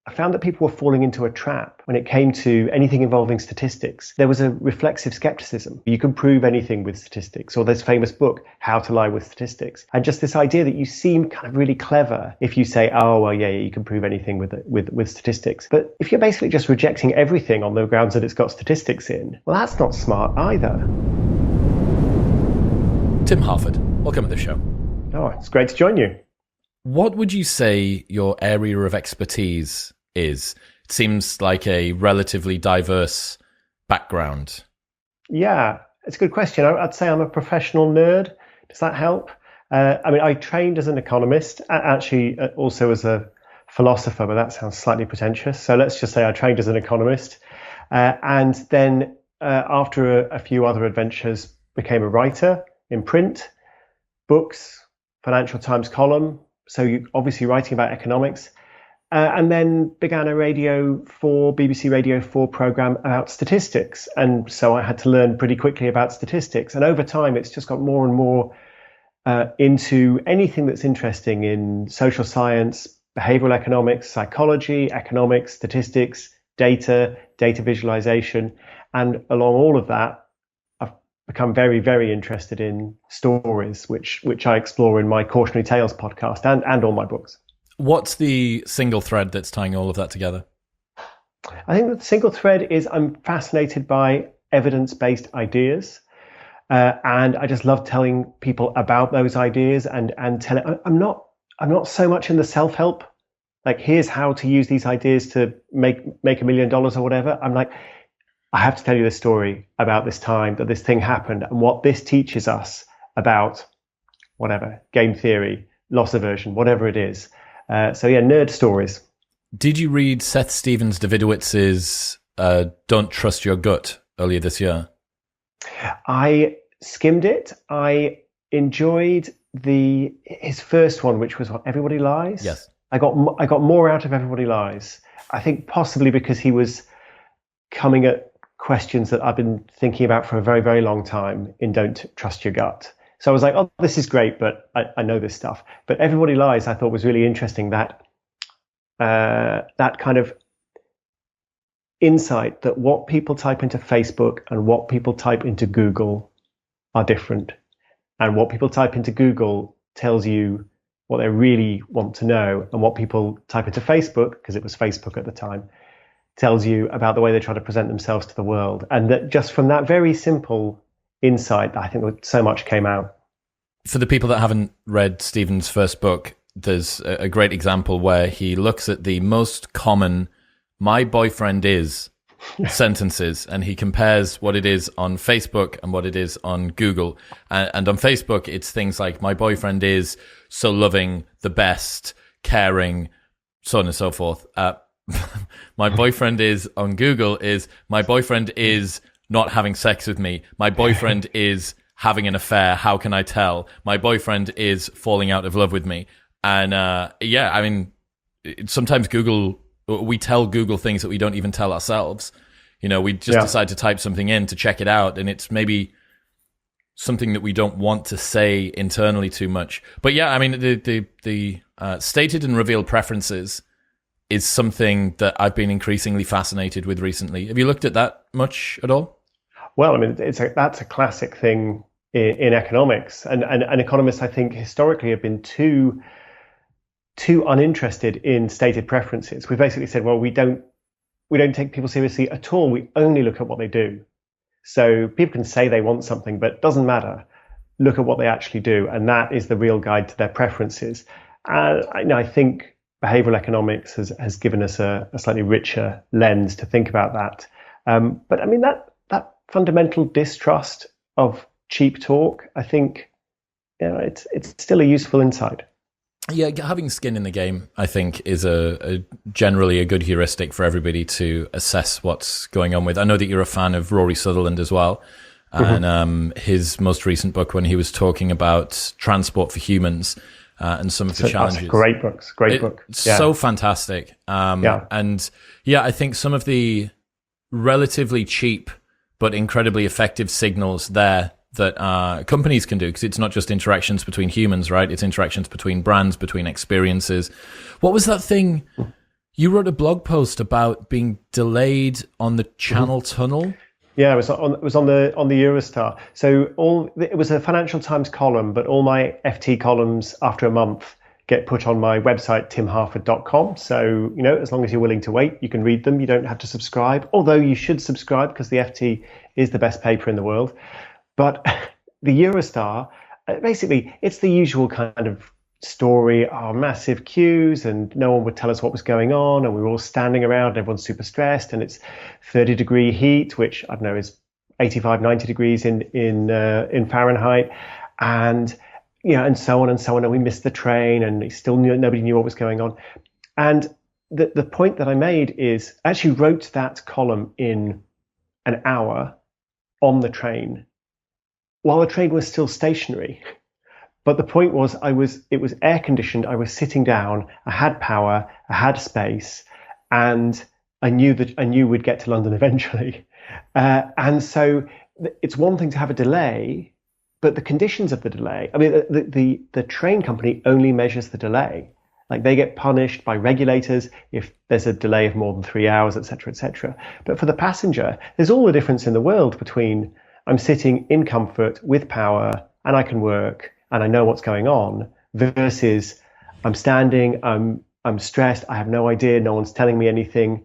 I found that people were falling into a trap when it came to anything involving statistics. There was a reflexive skepticism. You can prove anything with statistics, or this famous book, How to Lie with Statistics. And just this idea that you seem kind of really clever if you say, oh, well, yeah, you can prove anything with statistics. But if you're basically just rejecting everything on the grounds that it's got statistics in, well, that's not smart either. Tim Harford, welcome to the show. Oh, it's great to join you. What would you say your area of expertise is? It seems like a relatively diverse background. Yeah, it's a good question. I'd say I'm a professional nerd. Does that help? I trained as an economist, actually also as a philosopher, but that sounds slightly pretentious. So let's just say I trained as an economist. And then after a few other adventures, became a writer in print, books, Financial Times column. So you obviously writing about economics. And then began a BBC Radio 4 program about statistics. And so I had to learn pretty quickly about statistics. And over time, it's just got more and more into anything that's interesting in social science, behavioral economics, psychology, economics, statistics, data visualization. And along all of that, I've become very, very interested in stories, which I explore in my Cautionary Tales podcast and all my books. What's the single thread that's tying all of that together? I think that the single thread is I'm fascinated by evidence-based ideas. And I just love telling people about those ideas and I'm not so much in the self-help, like here's how to use these ideas to make $1 million or whatever. I'm like, I have to tell you this story about this time that this thing happened and what this teaches us about whatever, game theory, loss aversion, whatever it is. Nerd stories. Did you read Seth Stephens-Davidowitz's Don't Trust Your Gut earlier this year? I skimmed it. I enjoyed his first one, which was Everybody Lies. Yes. I got more out of Everybody Lies. I think possibly because he was coming at questions that I've been thinking about for a very, very long time in Don't Trust Your Gut. So I was like, oh, this is great, but I know this stuff. But Everybody Lies, I thought was really interesting, that kind of insight that what people type into Facebook and what people type into Google are different. And what people type into Google tells you what they really want to know. And what people type into Facebook, because it was Facebook at the time, tells you about the way they try to present themselves to the world. And that just from that very simple insight, I think so much came out. For the people that haven't read Stephen's first book, there's a great example where he looks at the most common "my boyfriend is" sentences, and he compares what it is on Facebook and what it is on Google. And on Facebook, it's things like "my boyfriend is so loving, the best, caring," so on and so forth. My boyfriend is on Google is "my boyfriend is not having sex with me. My boyfriend is having an affair. How can I tell? My boyfriend is falling out of love with me." And sometimes we tell Google things that we don't even tell ourselves. You know, we just decide to type something in to check it out, and it's maybe something that we don't want to say internally too much. But yeah, I mean, the stated and revealed preferences is something that I've been increasingly fascinated with recently. Have you looked at that much at all? Well, I mean, that's a classic thing in economics, and economists, I think, historically have been too uninterested in stated preferences. We basically said, well, we don't take people seriously at all. We only look at what they do. So people can say they want something, but it doesn't matter. Look at what they actually do, and that is the real guide to their preferences. And I think behavioral economics has given us a slightly richer lens to think about that. But I mean, that fundamental distrust of cheap talk, I think, it's still a useful insight. Yeah, having skin in the game, I think, is a generally a good heuristic for everybody to assess what's going on with. I know that you're a fan of Rory Sutherland as well, and his most recent book when he was talking about transport for humans and some of the challenges. Great book. Yeah. So fantastic. And yeah, I think some of the relatively cheap but incredibly effective signals there that companies can do, because it's not just interactions between humans, right? It's interactions between brands, between experiences. What was that thing You wrote a blog post about being delayed on the Channel Tunnel. Yeah, it was on the Eurostar. So it was a Financial Times column, but all my FT columns after a month get put on my website, timharford.com. So, as long as you're willing to wait, you can read them. You don't have to subscribe, although you should subscribe because the FT is the best paper in the world. But the Eurostar, basically, it's the usual kind of story, massive queues and no one would tell us what was going on, and we were all standing around and everyone's super stressed, and it's 30-degree heat, which I don't know is 85, 90 degrees in Fahrenheit, and and so on and so on, and we missed the train and nobody knew what was going on. And the point that I made is I actually wrote that column in an hour on the train while the train was still stationary. But the point was, it was air conditioned. I was sitting down. I had power. I had space, and I knew we'd get to London eventually. And so it's one thing to have a delay, but the conditions of the delay. I mean, the train company only measures the delay. Like they get punished by regulators if there's a delay of more than 3 hours, et cetera, et cetera. But for the passenger, there's all the difference in the world between I'm sitting in comfort with power and I can work and I know what's going on, versus I'm standing, I'm stressed, I have no idea, no one's telling me anything.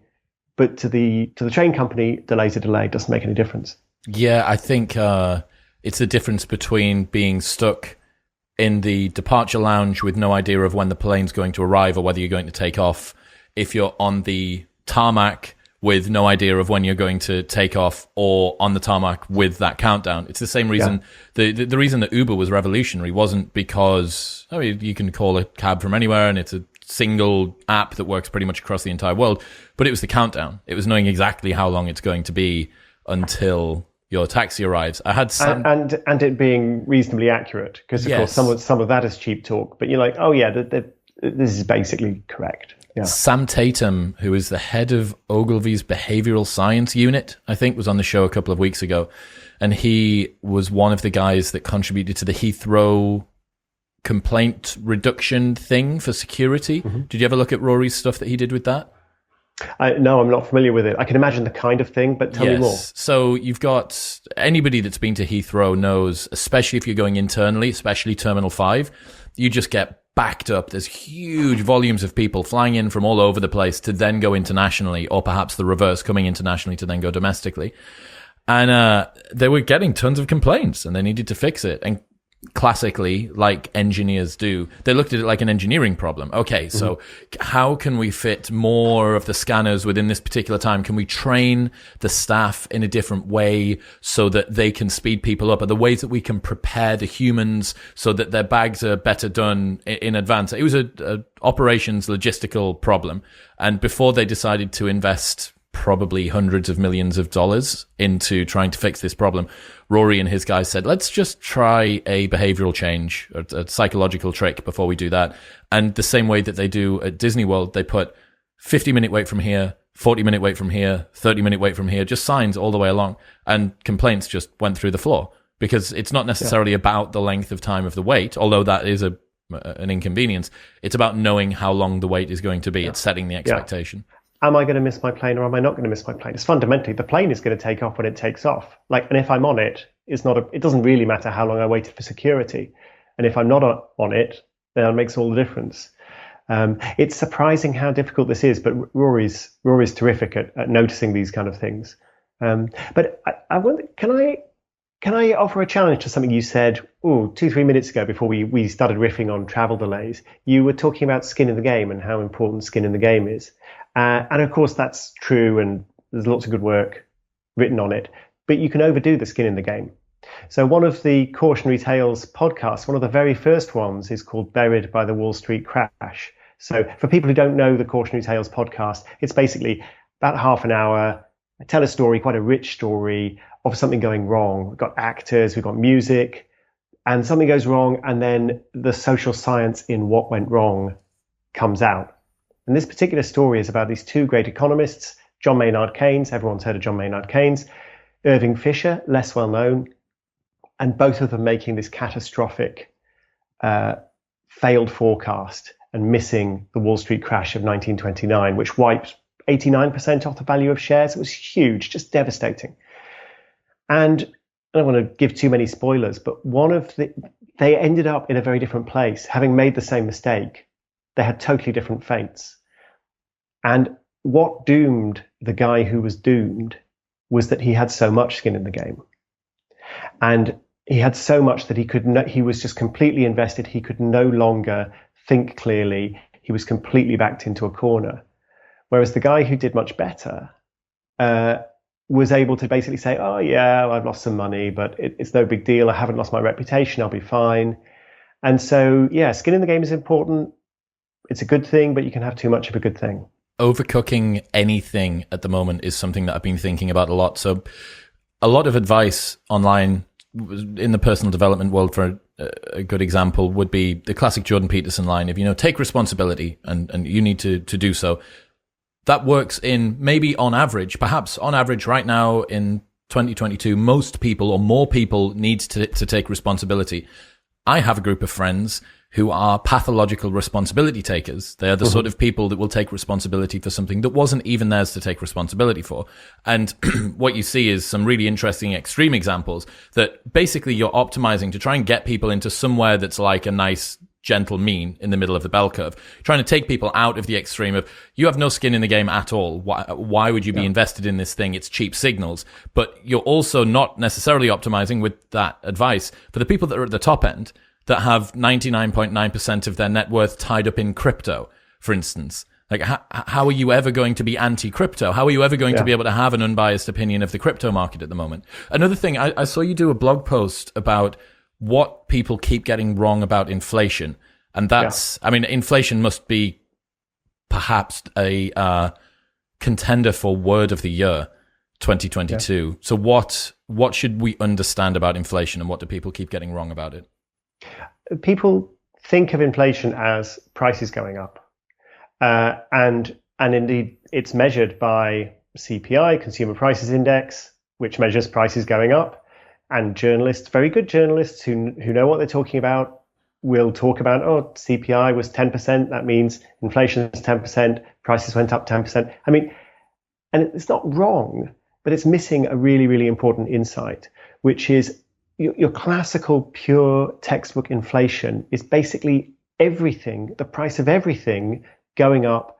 But to the train company, delay's a delay, doesn't make any difference. Yeah, I think it's the difference between being stuck in the departure lounge with no idea of when the plane's going to arrive or whether you're going to take off, if you're on the tarmac with no idea of when you're going to take off, or on the tarmac with that countdown. It's the same reason. Yeah. The reason that Uber was revolutionary wasn't because you can call a cab from anywhere and it's a single app that works pretty much across the entire world, but it was the countdown. It was knowing exactly how long it's going to be until your taxi arrives. I had and it being reasonably accurate, because of course some of that is cheap talk, but you're like, oh yeah, this is basically correct. Yeah. Sam Tatum, who is the head of Ogilvy's behavioral science unit, I think, was on the show a couple of weeks ago. And he was one of the guys that contributed to the Heathrow complaint reduction thing for security. Mm-hmm. Did you ever look at Rory's stuff that he did with that? No, I'm not familiar with it. I can imagine the kind of thing, but tell me more. So you've got anybody that's been to Heathrow knows, especially if you're going internally, especially Terminal 5, you just get backed up. There's huge volumes of people flying in from all over the place to then go internationally, or perhaps the reverse, coming internationally to then go domestically. And they were getting tons of complaints and they needed to fix it. And classically, like engineers do, they looked at it like an engineering problem. Okay, so how can we fit more of the scanners within this particular time? Can we train the staff in a different way so that they can speed people up? Are there ways that we can prepare the humans so that their bags are better done in advance? It was a operations logistical problem. And before they decided to invest probably hundreds of millions of dollars into trying to fix this problem, Rory and his guys said, let's just try a behavioral change, a psychological trick before we do that. And the same way that they do at Disney World, they put 50-minute wait from here, 40-minute wait from here, 30-minute wait from here, just signs all the way along. And complaints just went through the floor, because it's not necessarily about the length of time of the wait, although that is an inconvenience. It's about knowing how long the wait is going to be. It's setting the expectation. Am I going to miss my plane or am I not going to miss my plane? It's fundamentally, the plane is going to take off when it takes off. And if I'm on it, it doesn't really matter how long I waited for security. And if I'm not on it, then it makes all the difference. It's surprising how difficult this is, but Rory's terrific at noticing these kind of things. But I wonder, can I offer a challenge to something you said 2-3 minutes ago before we started riffing on travel delays? You were talking about skin in the game and how important skin in the game is. And of course, that's true, and there's lots of good work written on it. But you can overdo the skin in the game. So one of the Cautionary Tales podcasts, one of the very first ones, is called Buried by the Wall Street Crash. So for people who don't know the Cautionary Tales podcast, it's basically about half an hour, tell a story, quite a rich story of something going wrong. We've got actors, we've got music, and something goes wrong, and then the social science in what went wrong comes out. And this particular story is about these two great economists, John Maynard Keynes, everyone's heard of John Maynard Keynes, Irving Fisher, less well known, and both of them making this catastrophic failed forecast. and missing the Wall Street crash of 1929, which wiped 89% off the value of shares. It was huge, just devastating. And I don't want to give too many spoilers, but they ended up in a very different place. Having made the same mistake, they had totally different fates. And what doomed the guy who was doomed was that he had so much skin in the game. And he had so much that he was just completely invested. He could no longer think clearly. He was completely backed into a corner. Whereas the guy who did much better was able to basically say, oh yeah, I've lost some money, but it's no big deal. I haven't lost my reputation. I'll be fine. And so, yeah, skin in the game is important. It's a good thing, but you can have too much of a good thing. Overcooking anything at the moment is something that I've been thinking about a lot. So a lot of advice online in the personal development world, for a good example, would be the classic Jordan Peterson line of, take responsibility and you need to do so. That works in maybe perhaps on average right now in 2022, most people or more people need to take responsibility. I have a group of friends who are pathological responsibility takers. They are the sort of people that will take responsibility for something that wasn't even theirs to take responsibility for. And what you see is some really interesting extreme examples that basically you're optimizing to try and get people into somewhere that's like a nice, gentle mean in the middle of the bell curve, trying to take people out of the extreme of you have no skin in the game at all. Why would you be invested in this thing? It's cheap signals. But you're also not necessarily optimizing with that advice for the people that are at the top end, that have 99.9% of their net worth tied up in crypto, for instance. Like, how are you ever going to be anti-crypto? How are you ever going to be able to have an unbiased opinion of the crypto market at the moment? Another thing, I saw you do a blog post about what people keep getting wrong about inflation. And that's, inflation must be perhaps a contender for word of the year, 2022. Yeah. So what should we understand about inflation, and what do people keep getting wrong about it? People think of inflation as prices going up, and indeed it's measured by CPI, Consumer Prices Index, which measures prices going up. And journalists, very good journalists who know what they're talking about, will talk about, CPI was 10%. That means inflation is 10%. Prices went up 10%. And it's not wrong, but it's missing a really, really important insight, which is your classical pure textbook inflation is basically everything, the price of everything going up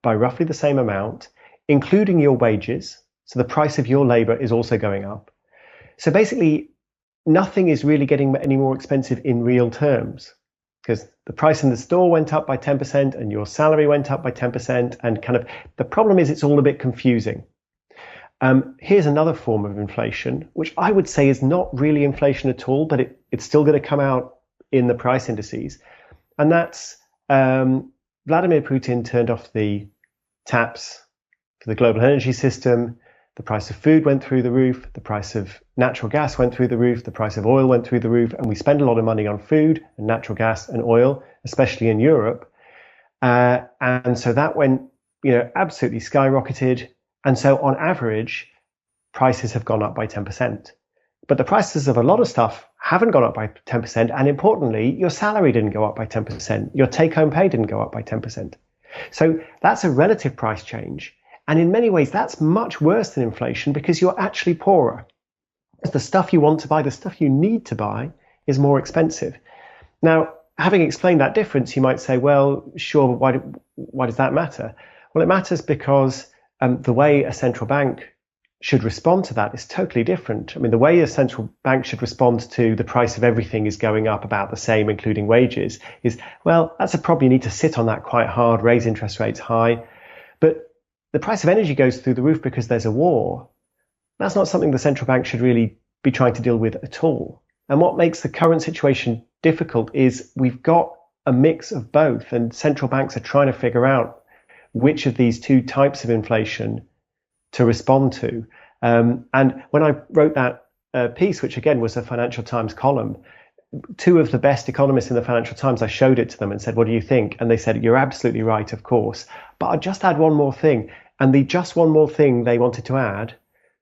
by roughly the same amount, including your wages. So the price of your labor is also going up. So basically, nothing is really getting any more expensive in real terms, because the price in the store went up by 10% and your salary went up by 10%. And the problem is it's all a bit confusing. Here's another form of inflation, which I would say is not really inflation at all, but it's still going to come out in the price indices. And that's Vladimir Putin turned off the taps for the global energy system. The price of food went through the roof. The price of natural gas went through the roof. The price of oil went through the roof. And we spend a lot of money on food and natural gas and oil, especially in Europe. And so that went, absolutely skyrocketed. And so on average, prices have gone up by 10%. But the prices of a lot of stuff haven't gone up by 10%. And importantly, your salary didn't go up by 10%. Your take-home pay didn't go up by 10%. So that's a relative price change. And in many ways, that's much worse than inflation because you're actually poorer. The stuff you want to buy, the stuff you need to buy is more expensive. Now, having explained that difference, you might say, well, sure, but why does that matter? Well, it matters because the way a central bank should respond to that is totally different. The way a central bank should respond to the price of everything is going up about the same, including wages, is, well, that's a problem. You need to sit on that quite hard, raise interest rates high. But the price of energy goes through the roof because there's a war. That's not something the central bank should really be trying to deal with at all. And what makes the current situation difficult is we've got a mix of both, and central banks are trying to figure out which of these two types of inflation to respond to. And when I wrote that piece, which again was a Financial Times column, two of the best economists in the Financial Times, I showed it to them and said, what do you think? And they said, you're absolutely right, of course. But I'll just add one more thing. And the just one more thing they wanted to add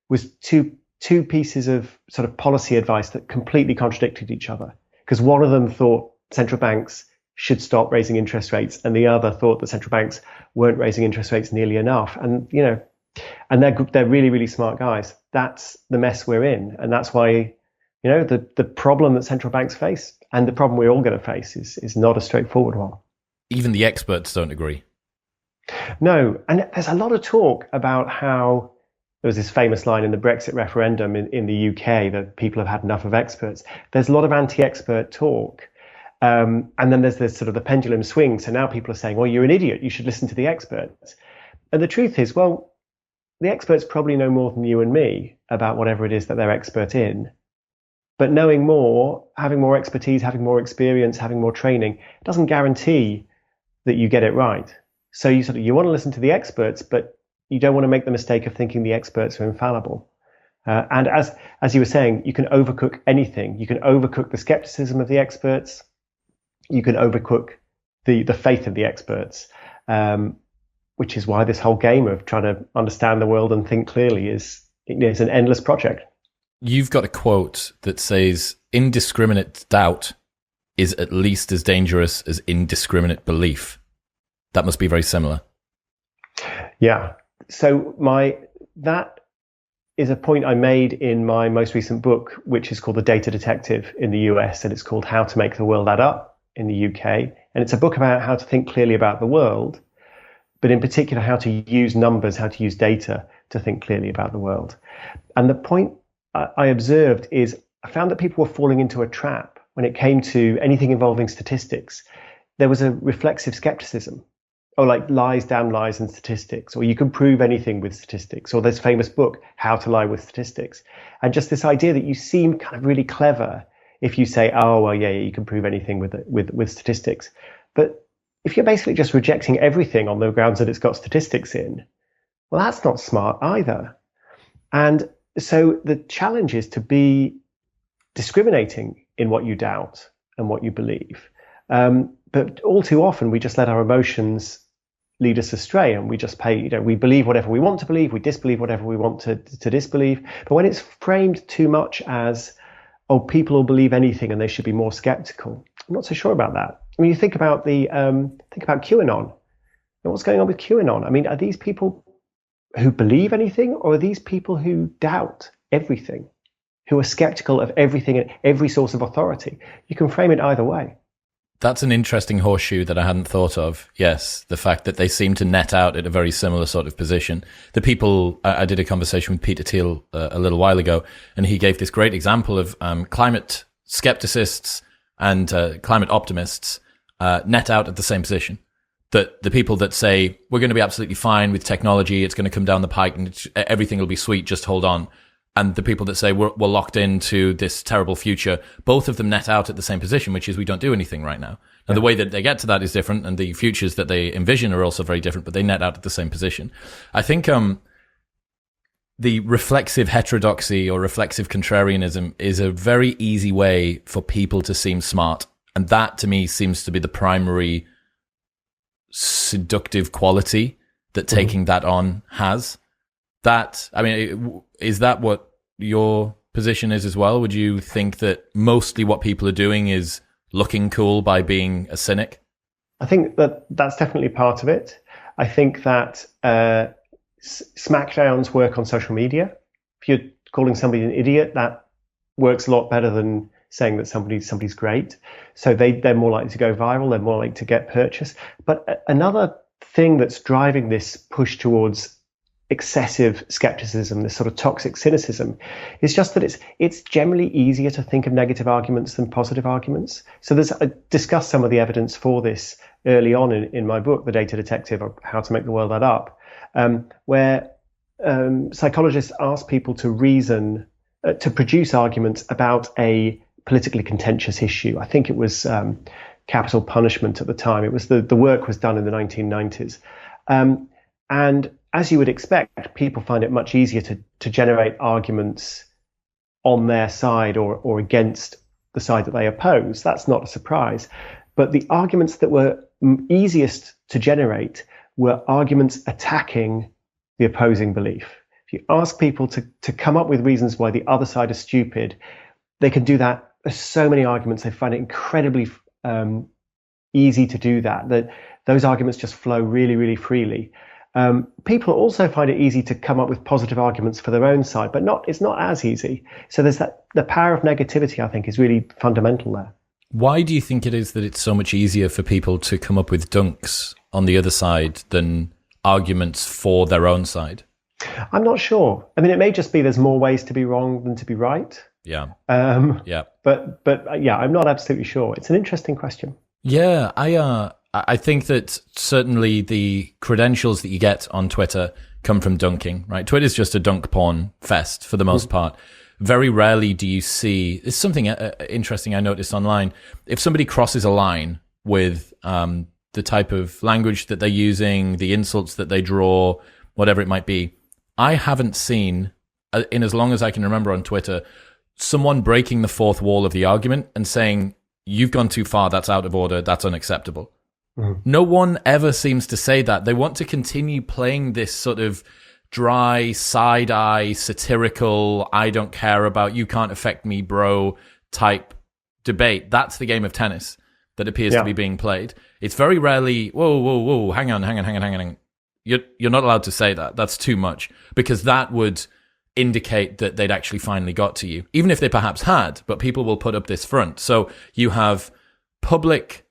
was two pieces of sort of policy advice that completely contradicted each other. Because one of them thought central banks should stop raising interest rates, and the other thought that central banks weren't raising interest rates nearly enough. And and they're really, really smart guys. That's the mess we're in, and that's why the problem that central banks face, and the problem we're all going to face, is not a straightforward one. Even the experts don't agree. No, and there's a lot of talk about how there was this famous line in the Brexit referendum in the UK that people have had enough of experts. There's a lot of anti-expert talk. And then there's this sort of the pendulum swing. So now people are saying, well, you're an idiot. You should listen to the experts. And the truth is, well, the experts probably know more than you and me about whatever it is that they're expert in. But knowing more, having more expertise, having more experience, having more training doesn't guarantee that you get it right. So you want to listen to the experts, but you don't want to make the mistake of thinking the experts are infallible. And as you were saying, you can overcook anything. You can overcook the skepticism of the experts. You can overcook the faith of the experts, which is why this whole game of trying to understand the world and think clearly is an endless project. You've got a quote that says, indiscriminate doubt is at least as dangerous as indiscriminate belief. That must be very similar. Yeah. So that is a point I made in my most recent book, which is called The Data Detective in the US, and it's called How to Make the World Add Up in the UK. And it's a book about how to think clearly about the world, but in particular, how to use numbers, how to use data to think clearly about the world. And the point I observed is I found that people were falling into a trap when it came to anything involving statistics. There was a reflexive skepticism. Like lies, damn lies and statistics, or you can prove anything with statistics, or this famous book, How to Lie with Statistics. And just this idea that you seem kind of really clever if you say, oh, well, yeah, you can prove anything with statistics. But if you're basically just rejecting everything on the grounds that it's got statistics in, well, that's not smart either. And so the challenge is to be discriminating in what you doubt and what you believe. But all too often, we just let our emotions lead us astray, and we just we believe whatever we want to believe, we disbelieve whatever we want to disbelieve. But when it's framed too much as, oh, people will believe anything and they should be more skeptical, I'm not so sure about that. I mean, you think about QAnon. And what's going on with QAnon? I mean, are these people who believe anything, or are these people who doubt everything, who are skeptical of everything and every source of authority? You can frame it either way. That's an interesting horseshoe that I hadn't thought of. Yes, the fact that they seem to net out at a very similar sort of position. The people, I did a conversation with Peter Thiel a little while ago, and he gave this great example of climate skepticists and climate optimists net out at the same position. That the people that say, we're going to be absolutely fine with technology, it's going to come down the pike and everything will be sweet, just hold on. And the people that say we're locked into this terrible future, both of them net out at the same position, which is we don't do anything right now. And the way that they get to that is different, and the futures that they envision are also very different, but they net out at the same position. I think the reflexive heterodoxy or reflexive contrarianism is a very easy way for people to seem smart. And that, to me, seems to be the primary seductive quality that taking that on has. That, I mean, is that what your position is as well? Would you think that mostly what people are doing is looking cool by being a cynic? I think that's definitely part of it. I think that smackdowns work on social media. If you're calling somebody an idiot, that works a lot better than saying that somebody's great. So they're more likely to go viral. They're more likely to get purchased. But another thing that's driving this push towards excessive skepticism, this sort of toxic cynicism, is just that it's generally easier to think of negative arguments than positive arguments. So I discussed some of the evidence for this early on in my book, The Data Detective, or How to Make the World Add Up, where psychologists ask people to reason, to produce arguments about a politically contentious issue. I think it was capital punishment at the time. It was the work was done in the 1990s. And as you would expect, people find it much easier to generate arguments on their side or against the side that they oppose. That's not a surprise. But the arguments that were easiest to generate were arguments attacking the opposing belief. If you ask people to come up with reasons why the other side is stupid, they can do that. There's so many arguments. They find it incredibly easy to do that. That those arguments just flow really, really freely. People also find it easy to come up with positive arguments for their own side, but it's not as easy. So there's the power of negativity, I think, is really fundamental there. Why do you think it is that it's so much easier for people to come up with dunks on the other side than arguments for their own side? I'm not sure. I mean, it may just be there's more ways to be wrong than to be right. Yeah. Yeah. But yeah, I'm not absolutely sure. It's an interesting question. Yeah, I think that certainly the credentials that you get on Twitter come from dunking, right? Twitter's just a dunk porn fest for the most part. Very rarely do you see, it's something interesting I noticed online. If somebody crosses a line with the type of language that they're using, the insults that they draw, whatever it might be, I haven't seen, in as long as I can remember on Twitter, someone breaking the fourth wall of the argument and saying, you've gone too far, that's out of order, that's unacceptable. No one ever seems to say that. They want to continue playing this sort of dry, side-eye, satirical, I don't care about, you can't affect me, bro, type debate. That's the game of tennis that appears to be being played. It's very rarely, whoa, hang on. You're not allowed to say that. That's too much. Because that would indicate that they'd actually finally got to you. Even if they perhaps had, but people will put up this front. So you have public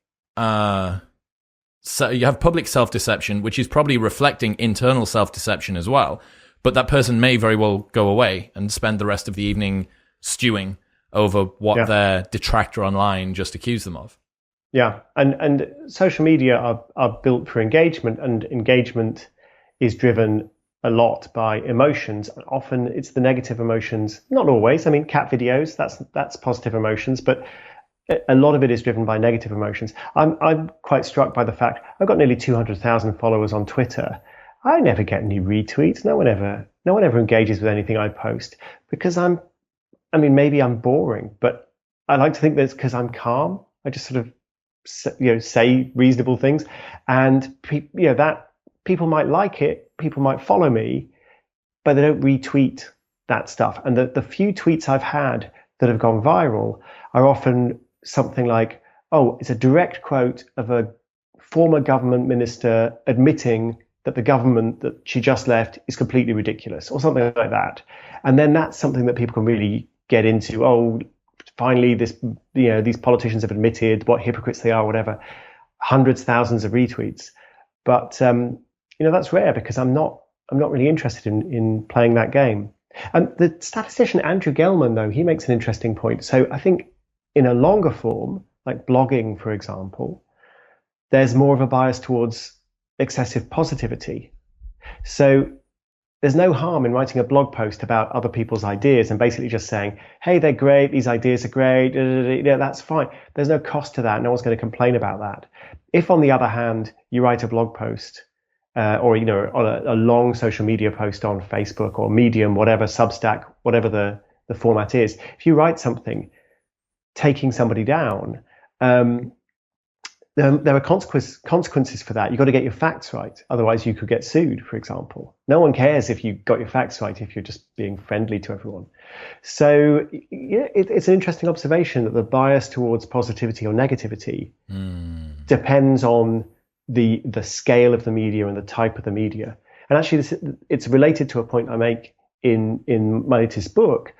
self-deception, which is probably reflecting internal self-deception as well. But that person may very well go away and spend the rest of the evening stewing over what their detractor online just accused them of. Yeah, and social media are built for engagement, and engagement is driven a lot by emotions. Often it's the negative emotions, not always. I mean, cat videos, that's positive emotions, but a lot of it is driven by negative emotions. I'm quite struck by the fact I've got nearly 200,000 followers on Twitter. I never get any retweets. No one ever engages with anything I post because maybe I'm boring, but I like to think that it's because I'm calm. I just sort of say reasonable things, and that people might like it, people might follow me, but they don't retweet that stuff. And the few tweets I've had that have gone viral are often something like, oh, it's a direct quote of a former government minister admitting that the government that she just left is completely ridiculous, or something like that. And then that's something that people can really get into. Oh, finally, these politicians have admitted what hypocrites they are, whatever. Hundreds, thousands of retweets. But that's rare because I'm not really interested in playing that game. And the statistician Andrew Gelman, though, he makes an interesting point. So I think in a longer form, like blogging, for example, there's more of a bias towards excessive positivity. So there's no harm in writing a blog post about other people's ideas and basically just saying, hey, they're great, these ideas are great, that's fine. There's no cost to that. No one's going to complain about that. If, on the other hand, you write a blog post or a long social media post on Facebook or Medium, whatever, Substack, whatever the format is, if you write something taking somebody down, there are consequences for that. You've got to get your facts right. Otherwise, you could get sued, for example. No one cares if you got your facts right if you're just being friendly to everyone. So it's an interesting observation that the bias towards positivity or negativity depends on the scale of the media and the type of the media. And actually, it's related to a point I make in my latest book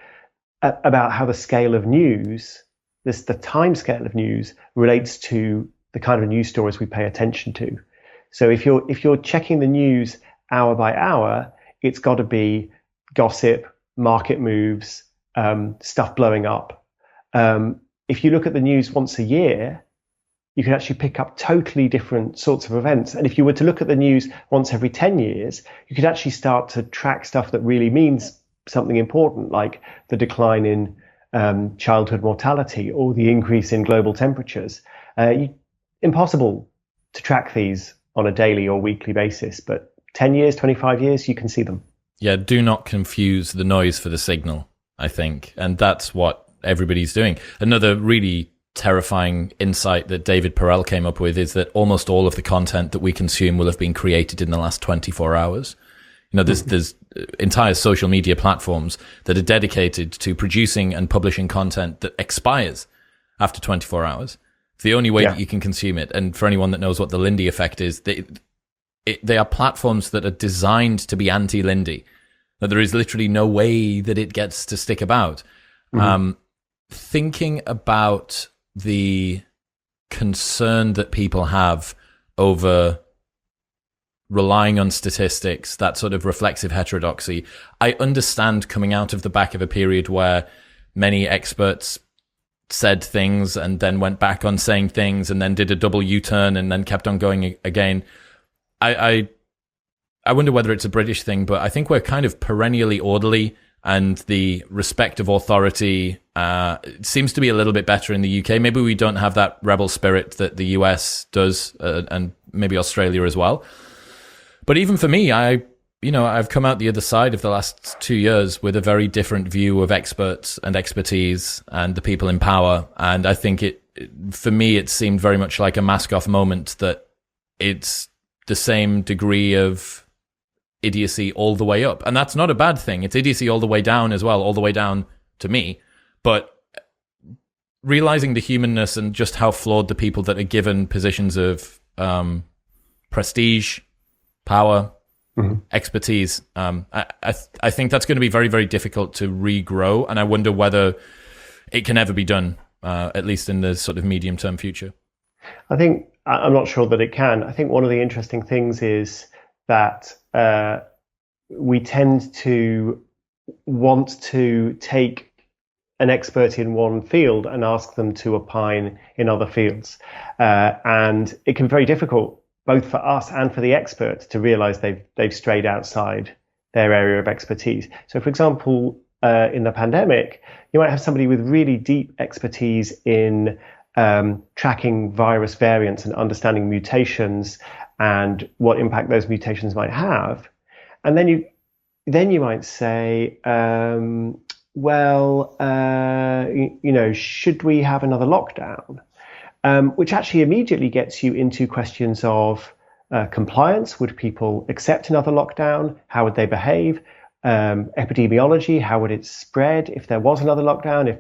about how the scale of news, the time scale of news, relates to the kind of news stories we pay attention to. So if you're checking the news hour by hour, it's got to be gossip, market moves, stuff blowing up. If you look at the news once a year, you can actually pick up totally different sorts of events. And if you were to look at the news once every 10 years, you could actually start to track stuff that really means something important, like the decline in childhood mortality or the increase in global temperatures. Impossible to track these on a daily or weekly basis, but 10 years, 25 years, you can see them. Yeah, do not confuse the noise for the signal, I think. And that's what everybody's doing. Another really terrifying insight that David Perel came up with is that almost all of the content that we consume will have been created in the last 24 hours. There's entire social media platforms that are dedicated to producing and publishing content that expires after 24 hours. It's the only way that you can consume it. And for anyone that knows what the Lindy effect is, they are platforms that are designed to be anti-Lindy. That there is literally no way that it gets to stick about. Thinking about the concern that people have over relying on statistics, that sort of reflexive heterodoxy, I understand coming out of the back of a period where many experts said things and then went back on saying things and then did a double U-turn and then kept on going again. I wonder whether it's a British thing, but I think we're kind of perennially orderly, and the respect of authority seems to be a little bit better in the UK. Maybe we don't have that rebel spirit that the US does, and maybe Australia as well. But even for me, I've come out the other side of the last 2 years with a very different view of experts and expertise and the people in power. And I think for me, it seemed very much like a mask-off moment, that it's the same degree of idiocy all the way up. And that's not a bad thing. It's idiocy all the way down as well, all the way down to me. But realizing the humanness and just how flawed the people that are given positions of prestige, power, expertise, I think that's going to be very, very difficult to regrow. And I wonder whether it can ever be done, at least in the sort of medium-term future. I'm not sure that it can. I think one of the interesting things is that we tend to want to take an expert in one field and ask them to opine in other fields. And it can be very difficult, both for us and for the expert, to realize they've strayed outside their area of expertise. So, for example, in the pandemic, you might have somebody with really deep expertise in tracking virus variants and understanding mutations and what impact those mutations might have. And then you might say, should we have another lockdown? Which actually immediately gets you into questions of compliance. Would people accept another lockdown? How would they behave? Epidemiology, how would it spread if there was another lockdown?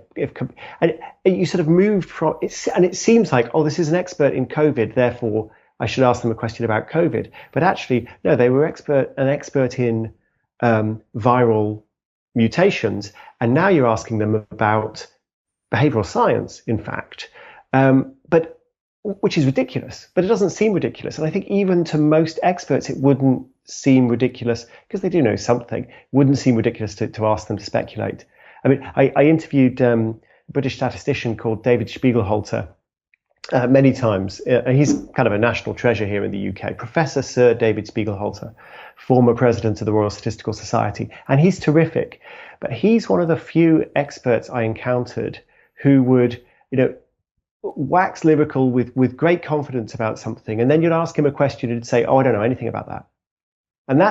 And you sort of moved from it, and it seems like, oh, this is an expert in COVID, therefore I should ask them a question about COVID. But actually, no, they were an expert in viral mutations, and now you're asking them about behavioral science, in fact, but which is ridiculous. But it doesn't seem ridiculous, and I think even to most experts, it wouldn't seem ridiculous, because they do know something. It wouldn't seem ridiculous to ask them to speculate. I mean, I interviewed a British statistician called David Spiegelhalter many times. He's kind of a national treasure here in the UK. Professor Sir David Spiegelhalter, former president of the Royal Statistical Society. And he's terrific. But he's one of the few experts I encountered who would, wax lyrical with great confidence about something. And then you'd ask him a question and he'd say, oh, I don't know anything about that. And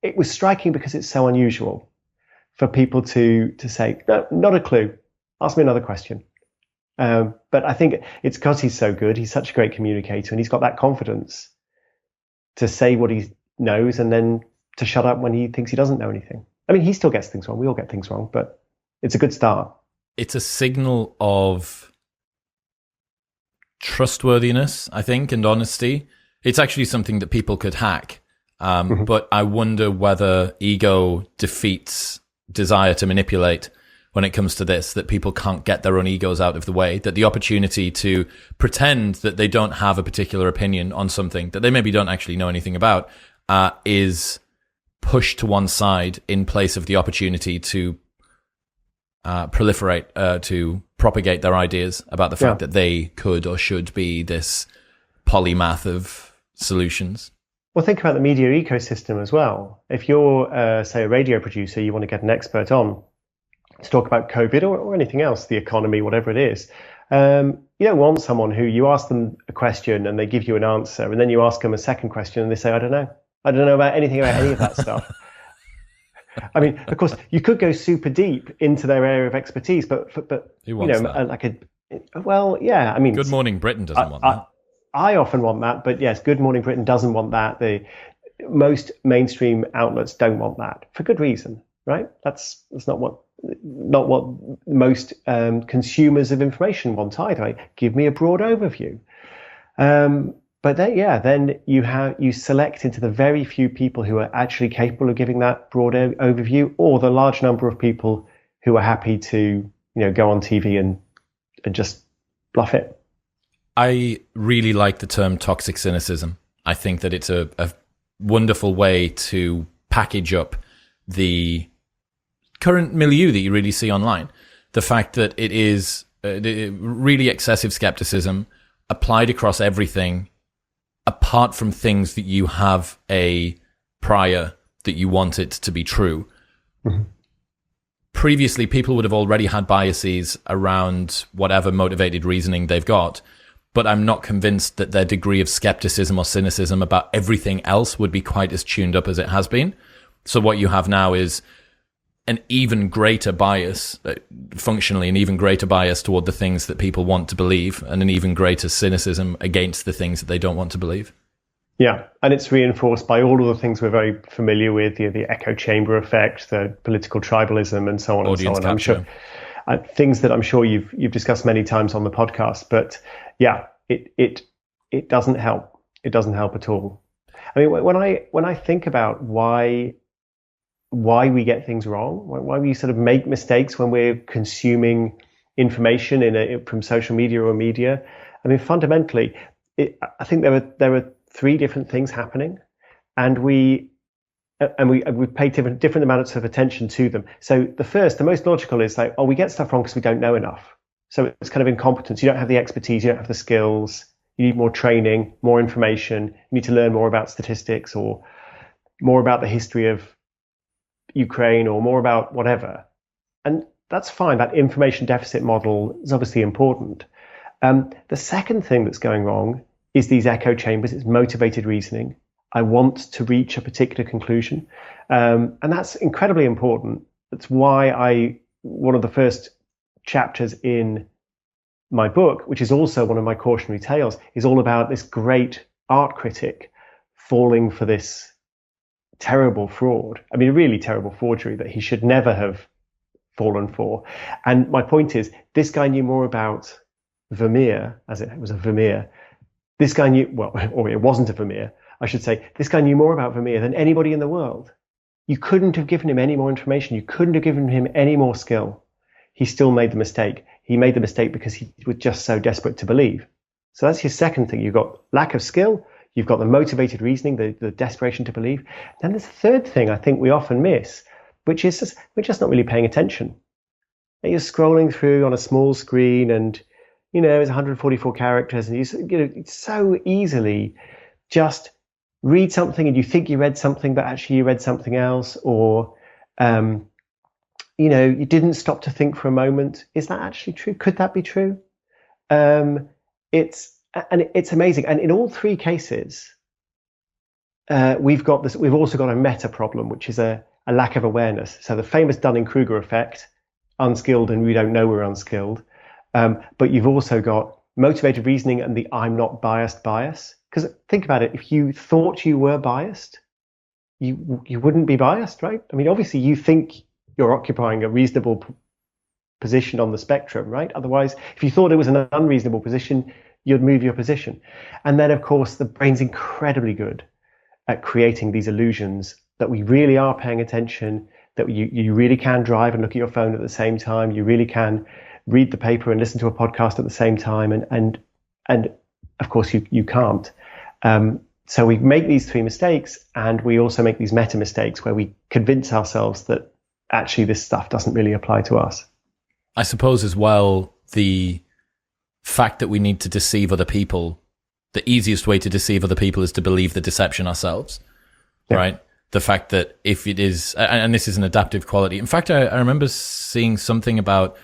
it was striking because it's so unusual for people to say, no, not a clue. Ask me another question. But I think it's because he's so good. He's such a great communicator, and he's got that confidence to say what he knows and then to shut up when he thinks he doesn't know anything. I mean, he still gets things wrong. We all get things wrong, but it's a good start. It's a signal of trustworthiness, I think, and honesty. It's actually something that people could hack. But I wonder whether ego defeats desire to manipulate when it comes to this, that people can't get their own egos out of the way, that the opportunity to pretend that they don't have a particular opinion on something that they maybe don't actually know anything about is pushed to one side in place of the opportunity to proliferate, to propagate their ideas about the fact that they could or should be this polymath of solutions. Well, think about the media ecosystem as well. If you're, say, a radio producer, you want to get an expert on to talk about COVID or anything else, the economy, whatever it is. You don't want someone who you ask them a question and they give you an answer, and then you ask them a second question and they say, I don't know about anything about any of that stuff. I mean, of course, you could go super deep into their area of expertise, but who wants that? I mean, Good Morning Britain doesn't want that. I often want that, but yes, Good Morning Britain doesn't want that. Most mainstream outlets don't want that, for good reason. right? That's not what most consumers of information want either. Right? Give me a broad overview. But then you select into the very few people who are actually capable of giving that broad overview, or the large number of people who are happy to go on TV and just bluff it. I really like the term toxic cynicism. I think that it's a wonderful way to package up the current milieu that you really see online. The fact that it is really excessive skepticism applied across everything, apart from things that you have a prior that you want it to be true. Mm-hmm. Previously, people would have already had biases around whatever motivated reasoning they've got, but I'm not convinced that their degree of skepticism or cynicism about everything else would be quite as tuned up as it has been. So what you have now is an even greater bias, functionally an even greater bias toward the things that people want to believe, and an even greater cynicism against the things that they don't want to believe. Yeah, and it's reinforced by all of the things we're very familiar with, the echo chamber effect, the political tribalism, and so on. Audience and so on. capture. I'm sure things that I'm sure you've discussed many times on the podcast. But yeah, it doesn't help. It doesn't help at all. I mean, when I think about why we get things wrong, why we sort of make mistakes when we're consuming information from social media or media. I mean, fundamentally, I think there are three different things happening, and we pay different amounts of attention to them. So the most logical is like, we get stuff wrong because we don't know enough. So it's kind of incompetence. You don't have the expertise, you don't have the skills. You need more training, more information. You need to learn more about statistics, or more about the history of Ukraine, or more about whatever. And that's fine. That information deficit model is obviously important. The second thing that's going wrong is these echo chambers. It's motivated reasoning. I want to reach a particular conclusion. And that's incredibly important. That's why one of the first chapters in my book, which is also one of my cautionary tales, is all about this great art critic falling for this terrible fraud. I mean, really terrible forgery that he should never have fallen for. And my point is, this guy knew more about Vermeer, as it was a Vermeer. This guy knew, or it wasn't a Vermeer, I should say. This guy knew more about Vermeer than anybody in the world. You couldn't have given him any more information. You couldn't have given him any more skill. He still made the mistake. He made the mistake because he was just so desperate to believe. So that's your second thing. You've got lack of skill. You've got the motivated reasoning, the desperation to believe. Then there's a third thing I think we often miss, which is we're just not really paying attention. You're scrolling through on a small screen, and it's 144 characters, and you so easily just read something and you think you read something, but actually you read something else, or you didn't stop to think for a moment. Is that actually true? Could that be true? It's amazing. And in all three cases, we've also got a meta problem, which is a lack of awareness. So the famous Dunning-Kruger effect, unskilled and we don't know we're unskilled. But you've also got motivated reasoning and the I'm not biased bias. Because think about it, if you thought you were biased, you wouldn't be biased, right? I mean, obviously you think you're occupying a reasonable position on the spectrum, right? Otherwise, if you thought it was an unreasonable position, you'd move your position. And then, of course, the brain's incredibly good at creating these illusions that we really are paying attention, that you really can drive and look at your phone at the same time. You really can read the paper and listen to a podcast at the same time. And of course, you can't. So we make these three mistakes, and we also make these meta mistakes where we convince ourselves that actually this stuff doesn't really apply to us. I suppose as well, the fact that we need to deceive other people, the easiest way to deceive other people is to believe the deception ourselves, right? The fact that if it is, and this is an adaptive quality. In fact, I remember seeing something about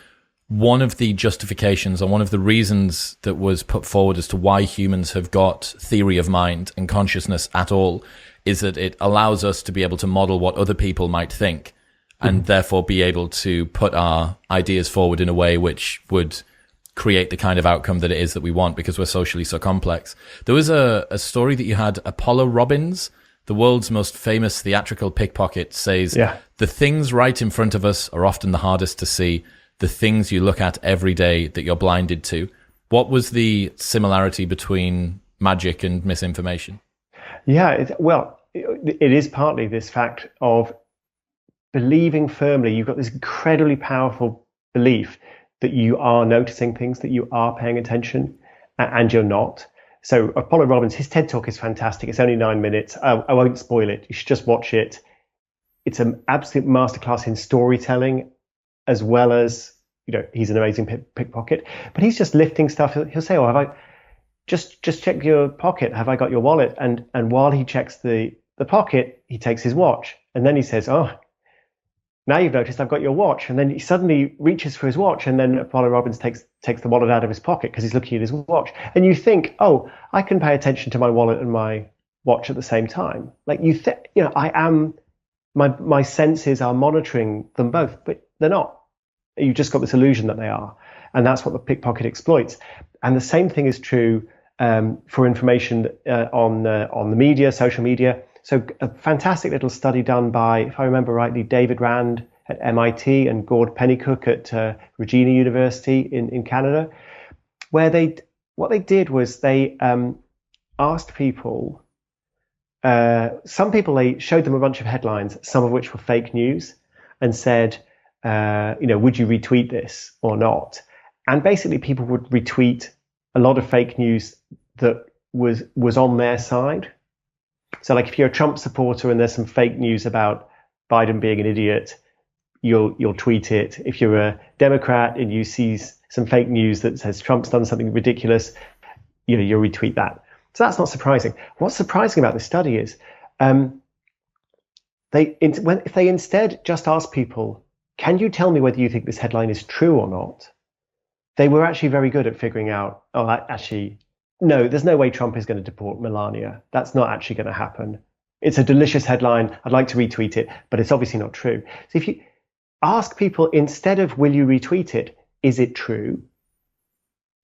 one of the justifications or one of the reasons that was put forward as to why humans have got theory of mind and consciousness at all is that it allows us to be able to model what other people might think, and therefore be able to put our ideas forward in a way which would create the kind of outcome that it is that we want, because we're socially so complex. There was a story that you had Apollo Robbins, the world's most famous theatrical pickpocket says, the things right in front of us are often the hardest to see, the things you look at every day that you're blinded to. What was the similarity between magic and misinformation? Yeah, it is partly this fact of believing firmly. You've got this incredibly powerful belief that you are noticing things, that you are paying attention, and you're not. So Apollo Robbins, his TED Talk is fantastic. It's only 9 minutes. I won't spoil it. You should just watch it. It's an absolute masterclass in storytelling, as well as, he's an amazing pickpocket. But he's just lifting stuff. He'll say, have I just check your pocket? Have I got your wallet? And while he checks the pocket, he takes his watch. And then he says, now you've noticed I've got your watch. And then he suddenly reaches for his watch, and then Apollo Robbins takes the wallet out of his pocket because he's looking at his watch. And you think, I can pay attention to my wallet and my watch at the same time. Like I am, my senses are monitoring them both, but they're not. You've just got this illusion that they are. And that's what the pickpocket exploits. And the same thing is true for information on the media, social media. So a fantastic little study done by, if I remember rightly, David Rand at MIT and Gord Pennycook at Regina University in Canada, where what they did was they asked people, some people, they showed them a bunch of headlines, some of which were fake news, and said, would you retweet this or not? And basically people would retweet a lot of fake news that was on their side. So like if you're a Trump supporter and there's some fake news about Biden being an idiot, you'll tweet it. If you're a Democrat and you see some fake news that says Trump's done something ridiculous, you'll retweet that. So that's not surprising. What's surprising about this study is if they instead just ask people, can you tell me whether you think this headline is true or not? They were actually very good at figuring out, no, there's no way Trump is going to deport Melania. That's not actually going to happen. It's a delicious headline. I'd like to retweet it, but it's obviously not true. So if you ask people, instead of will you retweet it, is it true?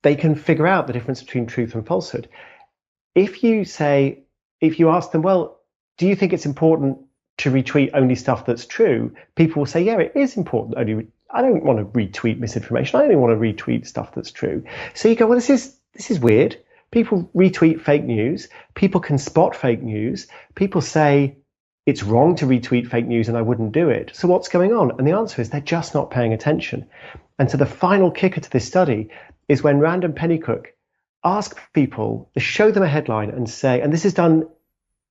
They can figure out the difference between truth and falsehood. If you ask them, well, do you think it's important to retweet only stuff that's true? People will say, yeah, it is important. I don't want to retweet misinformation. I only want to retweet stuff that's true. So you go, well, this is weird. People retweet fake news. People can spot fake news. People say it's wrong to retweet fake news and I wouldn't do it. So what's going on? And the answer is they're just not paying attention. And so the final kicker to this study is when Rand and Pennycook ask people, show them a headline and say, and this is done,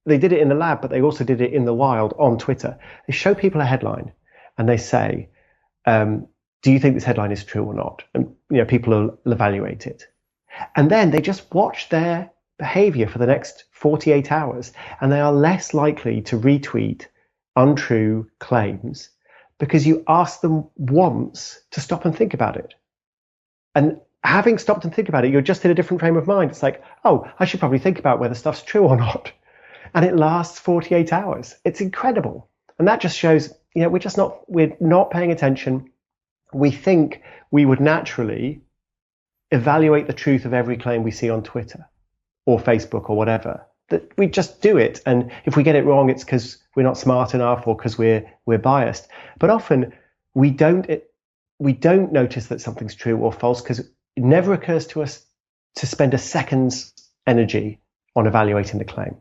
they did it in the lab, but they also did it in the wild on Twitter. They show people a headline and they say, do you think this headline is true or not? And people will evaluate it. And then they just watch their behavior for the next 48 hours, and they are less likely to retweet untrue claims because you ask them once to stop and think about it. And having stopped and think about it, you're just in a different frame of mind. It's like, I should probably think about whether stuff's true or not. And it lasts 48 hours. It's incredible. And that just shows, we're not paying attention. We think we would naturally evaluate the truth of every claim we see on Twitter or Facebook or whatever. That we just do it, and if we get it wrong, it's because we're not smart enough or because we're biased. But often we don't notice that something's true or false because it never occurs to us to spend a second's energy on evaluating the claim,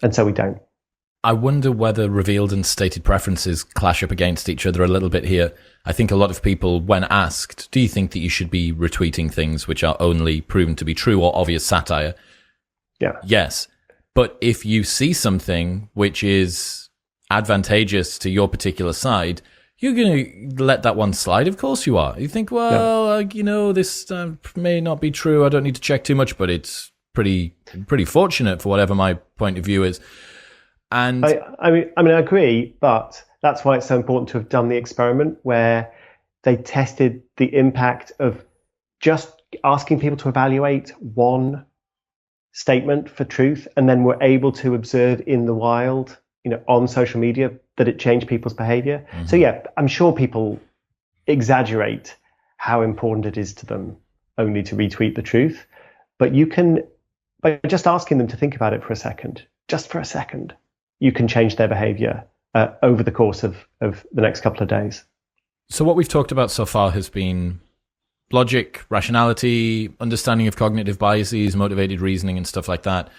and so we don't. I wonder whether revealed and stated preferences clash up against each other a little bit here. I think a lot of people, when asked, do you think that you should be retweeting things which are only proven to be true or obvious satire? Yeah. Yes. But if you see something which is advantageous to your particular side, you're going to let that one slide. Of course you are. You think, this may not be true. I don't need to check too much, but it's pretty fortunate for whatever my point of view is. And I agree, but that's why it's so important to have done the experiment where they tested the impact of just asking people to evaluate one statement for truth, and then were able to observe in the wild, on social media, that it changed people's behavior. Mm-hmm. So yeah, I'm sure people exaggerate how important it is to them only to retweet the truth, but you can, by just asking them to think about it for a second, just for a second, you can change their behavior over the course of the next couple of days. So what we've talked about so far has been logic, rationality, understanding of cognitive biases, motivated reasoning, and stuff like that.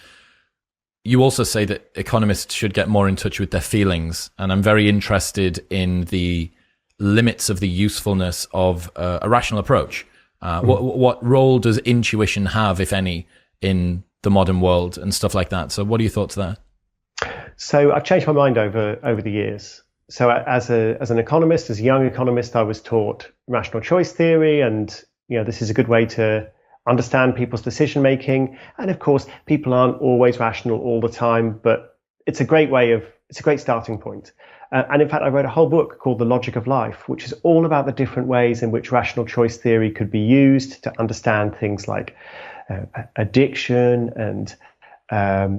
You also say that economists should get more in touch with their feelings, and I'm very interested in the limits of the usefulness of a rational approach. What role does intuition have, if any, in the modern world and stuff like that? So what are your thoughts there? So I've changed my mind over the years. So as an economist, as a young economist, I was taught rational choice theory, and this is a good way to understand people's decision making. And of course, people aren't always rational all the time, but it's a great starting point. And in fact, I wrote a whole book called The Logic of Life, which is all about the different ways in which rational choice theory could be used to understand things like addiction and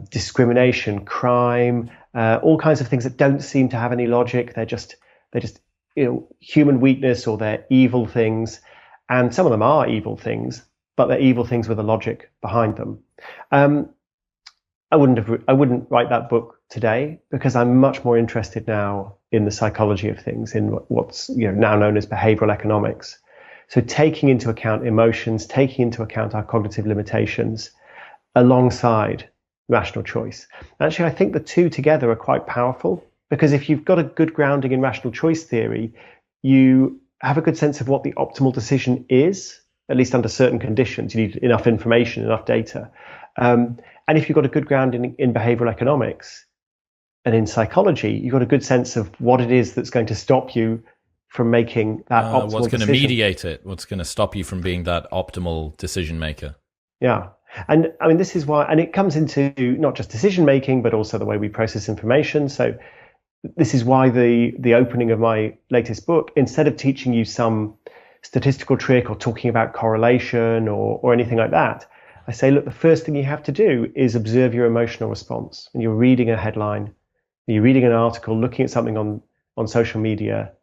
discrimination, crime, all kinds of things that don't seem to have any logic. They're just human weakness, or they're evil things. And some of them are evil things, but they're evil things with a logic behind them. I wouldn't write that book today, because I'm much more interested now in the psychology of things, in what's now known as behavioral economics. So taking into account emotions, taking into account our cognitive limitations alongside rational choice. Actually, I think the two together are quite powerful, because if you've got a good grounding in rational choice theory, you have a good sense of what the optimal decision is, at least under certain conditions. You need enough information, enough data. And if you've got a good grounding in behavioral economics and in psychology, you've got a good sense of what it is that's going to stop you from making that optimal decision. What's going to mediate it? What's going to stop you from being that optimal decision maker? Yeah. And I mean, this is why, and it comes into not just decision making, but also the way we process information. So this is why the opening of my latest book, instead of teaching you some statistical trick or talking about correlation or anything like that, I say, look, the first thing you have to do is observe your emotional response. When you're reading a headline, when you're reading an article, looking at something on social media,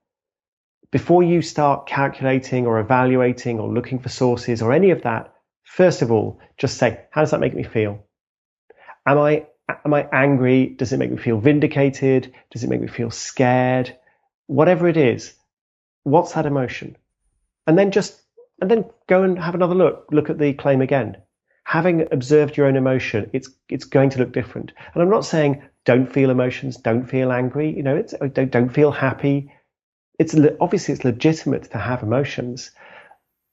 before you start calculating or evaluating or looking for sources or any of that, first of all, just say, how does that make me feel? Am I angry? Does it make me feel vindicated? Does it make me feel scared? Whatever it is, what's that emotion? And then go and have another look at the claim again. Having observed your own emotion, it's going to look different. And I'm not saying don't feel emotions, don't feel angry, don't feel happy. Obviously it's legitimate to have emotions,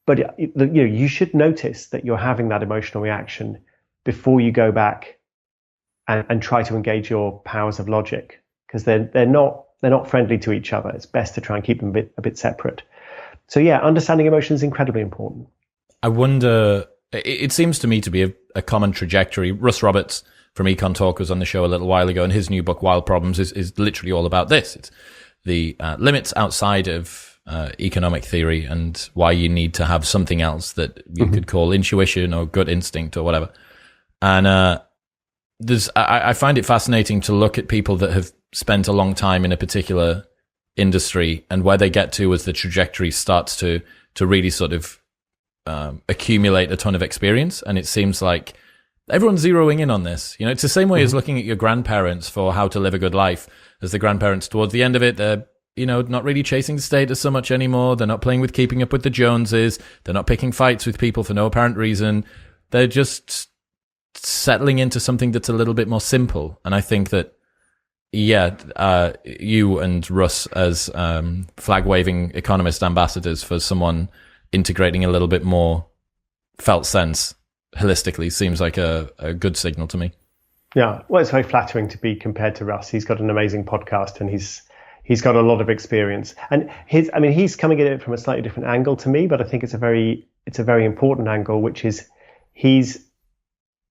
but you should notice that you're having that emotional reaction before you go back and try to engage your powers of logic, because they're not friendly to each other. It's best to try and keep them a bit separate. So yeah, understanding emotions is incredibly important. I wonder, it seems to me to be a common trajectory. Russ Roberts from Econ Talk was on the show a little while ago, and his new book, Wild Problems, is literally all about this. It's the limits outside of economic theory and why you need to have something else that you could call intuition or gut instinct or whatever. And I find it fascinating to look at people that have spent a long time in a particular industry and where they get to as the trajectory starts to really sort of accumulate a ton of experience. And it seems like everyone's zeroing in on this. It's the same way as looking at your grandparents for how to live a good life. As the grandparents, towards the end of it, they're not really chasing the status so much anymore. They're not playing with keeping up with the Joneses. They're not picking fights with people for no apparent reason. They're just settling into something that's a little bit more simple. And I think that, you and Russ as flag-waving economist ambassadors for someone integrating a little bit more felt sense holistically seems like a good signal to me. Yeah, well, it's very flattering to be compared to Russ. He's got an amazing podcast and he's got a lot of experience. And he's coming at it from a slightly different angle to me, but I think it's a very important angle, which is he's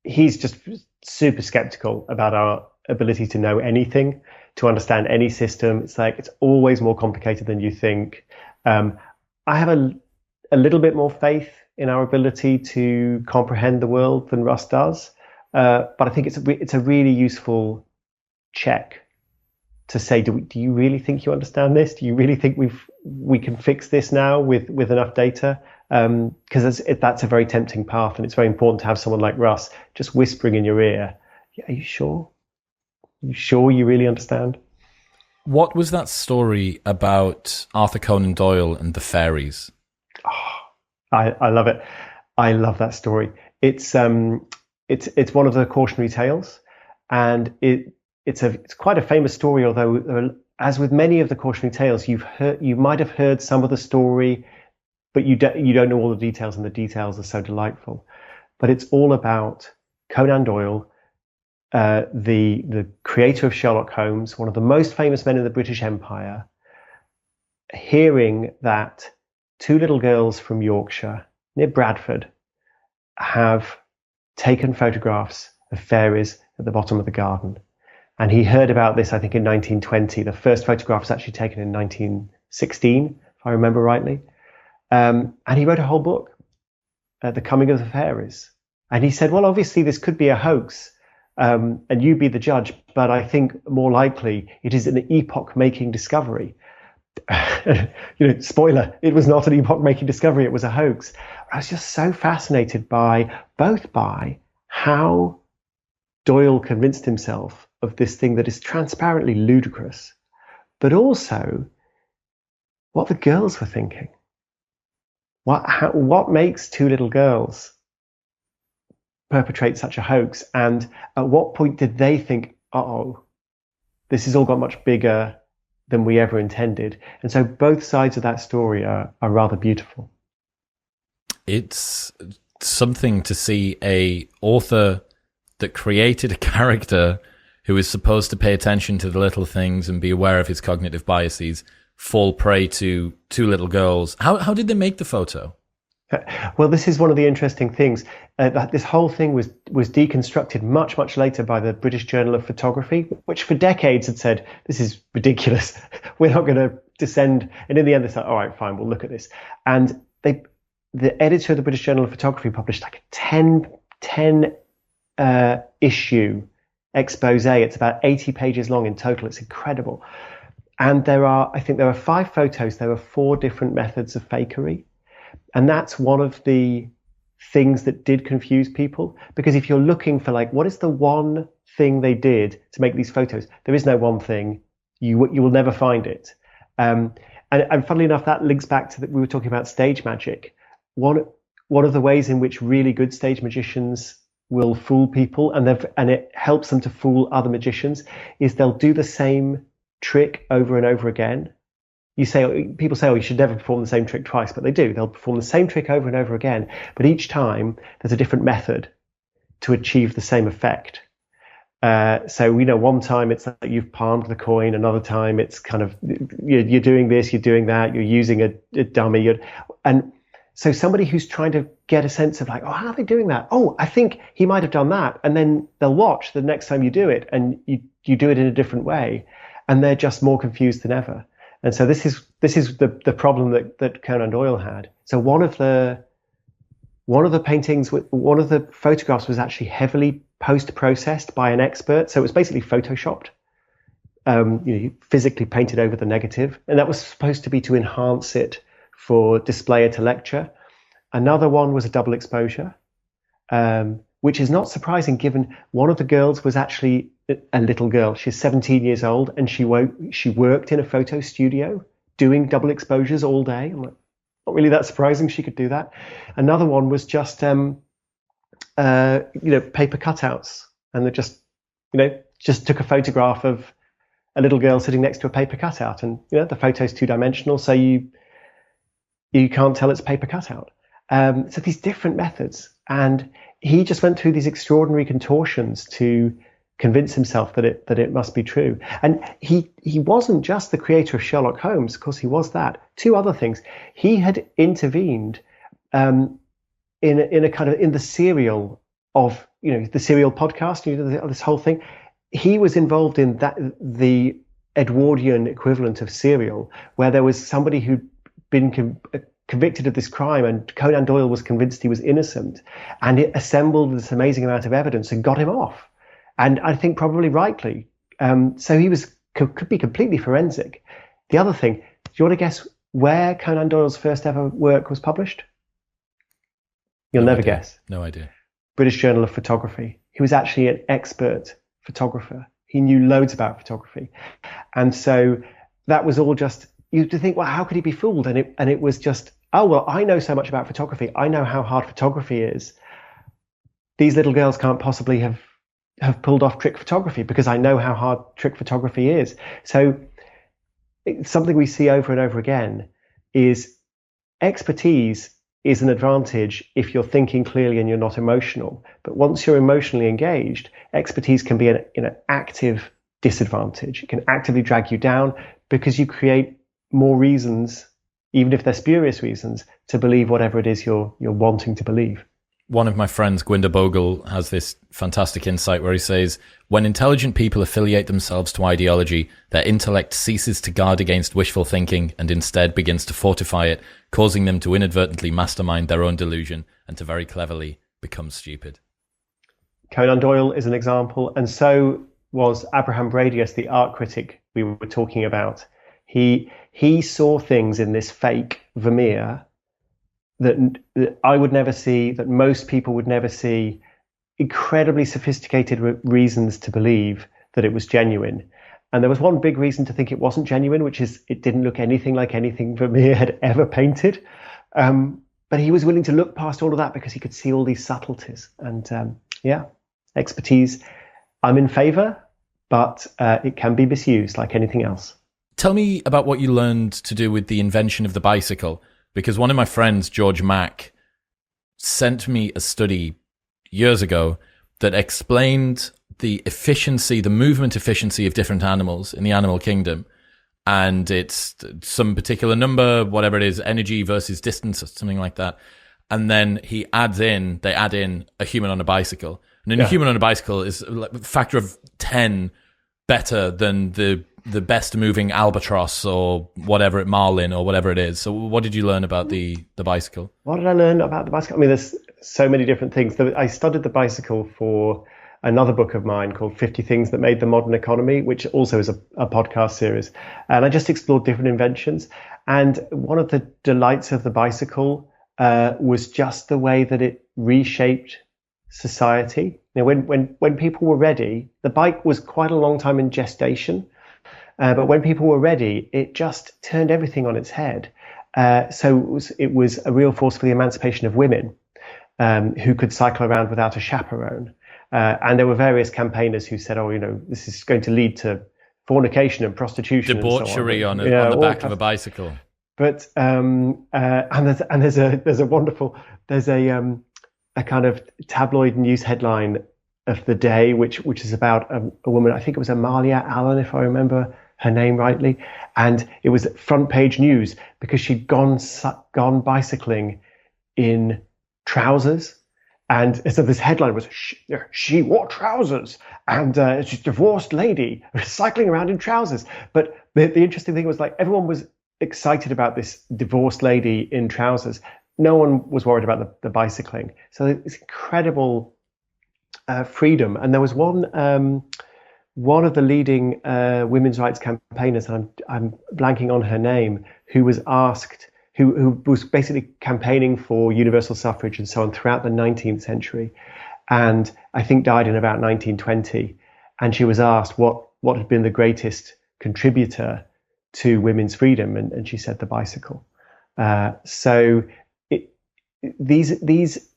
just super skeptical about our ability to know anything, to understand any system. It's like it's always more complicated than you think. I have a little bit more faith in our ability to comprehend the world than Russ does, but I think it's a really useful check to say, do you really think you understand this? Do you really think we can fix this now with enough data? Because that's a very tempting path, and it's very important to have someone like Russ just whispering in your ear, "Are you sure? You sure you really understand? What was that story about Arthur Conan Doyle and the fairies? I love it. I love that story. It's one of the cautionary tales, and it's quite a famous story. Although, as with many of the cautionary tales, you might have heard some of the story, but you don't know all the details, and the details are so delightful. But it's all about Conan Doyle, the creator of Sherlock Holmes, one of the most famous men in the British Empire, hearing that two little girls from Yorkshire near Bradford have taken photographs of fairies at the bottom of the garden. And he heard about this, I think, in 1920. The first photograph was actually taken in 1916, if I remember rightly. And he wrote a whole book, The Coming of the Fairies. And he said, well, obviously this could be a hoax, and you be the judge, but I think more likely it is an epoch-making discovery. Spoiler, it was not an epoch-making discovery, it was a hoax. I was just so fascinated by how Doyle convinced himself of this thing that is transparently ludicrous, but also what the girls were thinking. What makes two little girls perpetrate such a hoax, and at what point did they think, this has all got much bigger than we ever intended? And so both sides of that story are rather beautiful. It's something to see a author that created a character who is supposed to pay attention to the little things and be aware of his cognitive biases fall prey to two little girls. How did they make the photo? Well, this is one of the interesting things. This whole thing was deconstructed much, much later by the British Journal of Photography, which for decades had said, this is ridiculous. We're not going to descend. And in the end, they said, all right, fine, we'll look at this. And the editor of the British Journal of Photography published like a 10 issue expose. It's about 80 pages long in total. It's incredible. And I think there are 5 photos. There are 4 different methods of fakery. And that's one of the things that did confuse people. Because if you're looking for what is the one thing they did to make these photos, there is no one thing. You will never find it. And funnily enough, that links back to we were talking about stage magic. One of the ways in which really good stage magicians will fool people, and it helps them to fool other magicians, is they'll do the same trick over and over again. People say, you should never perform the same trick twice, but they do. They'll perform the same trick over and over again, but each time there's a different method to achieve the same effect. So one time it's like you've palmed the coin, another time it's kind of you're doing this, you're doing that, you're using a dummy, and so somebody who's trying to get a sense of how are they doing that? I think he might have done that, and then they'll watch the next time you do it, and you do it in a different way, and they're just more confused than ever. And so this is the problem that Conan Doyle had. So one of the paintings, one of the photographs was actually heavily post-processed by an expert. So it was basically photoshopped, physically painted over the negative, and that was supposed to be to enhance it for display at a lecture. Another one was a double exposure, which is not surprising given one of the girls was actually a little girl. She's 17 years old, and she worked in a photo studio doing double exposures all day. I'm like, not really that surprising she could do that. Another one was just paper cutouts, and they just took a photograph of a little girl sitting next to a paper cutout, and the photo's 2-dimensional, so you can't tell it's a paper cutout. So these different methods, and he just went through these extraordinary contortions to convince himself that it must be true. And he wasn't just the creator of Sherlock Holmes. Of course, he was that. 2 other things. He had intervened in a kind of in the serial of the serial podcast. This whole thing. He was involved in that, the Edwardian equivalent of serial, where there was somebody who'd been convicted of this crime, and Conan Doyle was convinced he was innocent, and it assembled this amazing amount of evidence and got him off. And I think probably rightly. So he could be completely forensic. The other thing, do you want to guess where Conan Doyle's first ever work was published? You'll never guess. No idea. British Journal of Photography. He was actually an expert photographer. He knew loads about photography. And so that was all just, you have to think, well, how could he be fooled? And it was just, oh, well, I know so much about photography. I know how hard photography is. These little girls can't possibly have pulled off trick photography because I know how hard trick photography is. So something we see over and over again is expertise is an advantage if you're thinking clearly and you're not emotional. But once you're emotionally engaged, expertise can be an active disadvantage. It can actively drag you down because you create more reasons, even if they're spurious reasons, to believe whatever it is you're wanting to believe. One of my friends, Gwynder Bogle, has this fantastic insight where he says, when intelligent people affiliate themselves to ideology, their intellect ceases to guard against wishful thinking and instead begins to fortify it, causing them to inadvertently mastermind their own delusion and to very cleverly become stupid. Conan Doyle is an example, and so was Abraham Bradius, the art critic we were talking about. He saw things in this fake Vermeer that I would never see, that most people would never see, incredibly sophisticated reasons to believe that it was genuine. And there was one big reason to think it wasn't genuine, which is it didn't look anything like anything Vermeer had ever painted. But he was willing to look past all of that because he could see all these subtleties. And expertise, I'm in favor, but it can be misused like anything else. Tell me about what you learned to do with the invention of the bicycle. Because one of my friends, George Mack, sent me a study years ago that explained the efficiency, the movement efficiency of different animals in the animal kingdom. And it's some particular number, whatever it is, energy versus distance or something like that. And then they add in a human on a bicycle. And then a human on a bicycle is a factor of 10 better than the best moving albatross or whatever, marlin or whatever it is. So what did you learn about the bicycle? What did I learn about the bicycle? I mean, there's so many different things. I studied the bicycle for another book of mine called 50 Things That Made the Modern Economy, which also is a podcast series. And I just explored different inventions. And one of the delights of the bicycle was just the way that it reshaped society. You know, when people were ready, the bike was quite a long time in gestation. But when people were ready, it just turned everything on its head. So it was a real force for the emancipation of women who could cycle around without a chaperone. And there were various campaigners who said, this is going to lead to fornication and prostitution. Debauchery on the back of a bicycle. But there's a kind of tabloid news headline of the day, which is about a woman, I think it was Amalia Allen, if I remember her name rightly, and it was front page news because she'd gone bicycling in trousers, and so this headline was she wore trousers, and she's a divorced lady cycling around in trousers. But the interesting thing was, like, everyone was excited about this divorced lady in trousers. No one was worried about the bicycling. So it's incredible freedom. And there was one of the leading women's rights campaigners, and I'm blanking on her name, who was asked, who was basically campaigning for universal suffrage and so on throughout the 19th century, and I think died in about 1920. And she was asked what had been the greatest contributor to women's freedom, and she said the bicycle. So these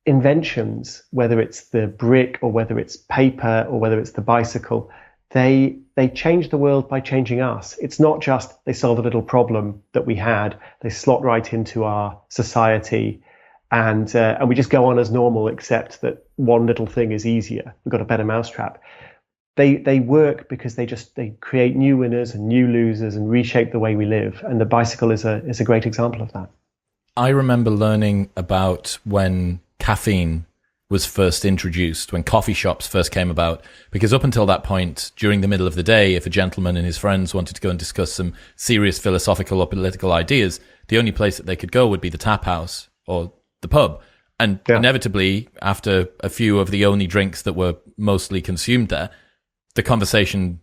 inventions, whether it's the brick or whether it's paper or whether it's the bicycle, they change the world by changing us. It's not just they solve a little problem that we had, they slot right into our society, and we just go on as normal, except that one little thing is easier. We've got a better mousetrap. They work because they create new winners and new losers and reshape the way we live. And the bicycle is a great example of that. I remember learning about when caffeine was first introduced, when coffee shops first came about, because up until that point, during the middle of the day, if a gentleman and his friends wanted to go and discuss some serious philosophical or political ideas, the only place that they could go would be the tap house or the pub. And inevitably, after a few of the only drinks that were mostly consumed there, the conversation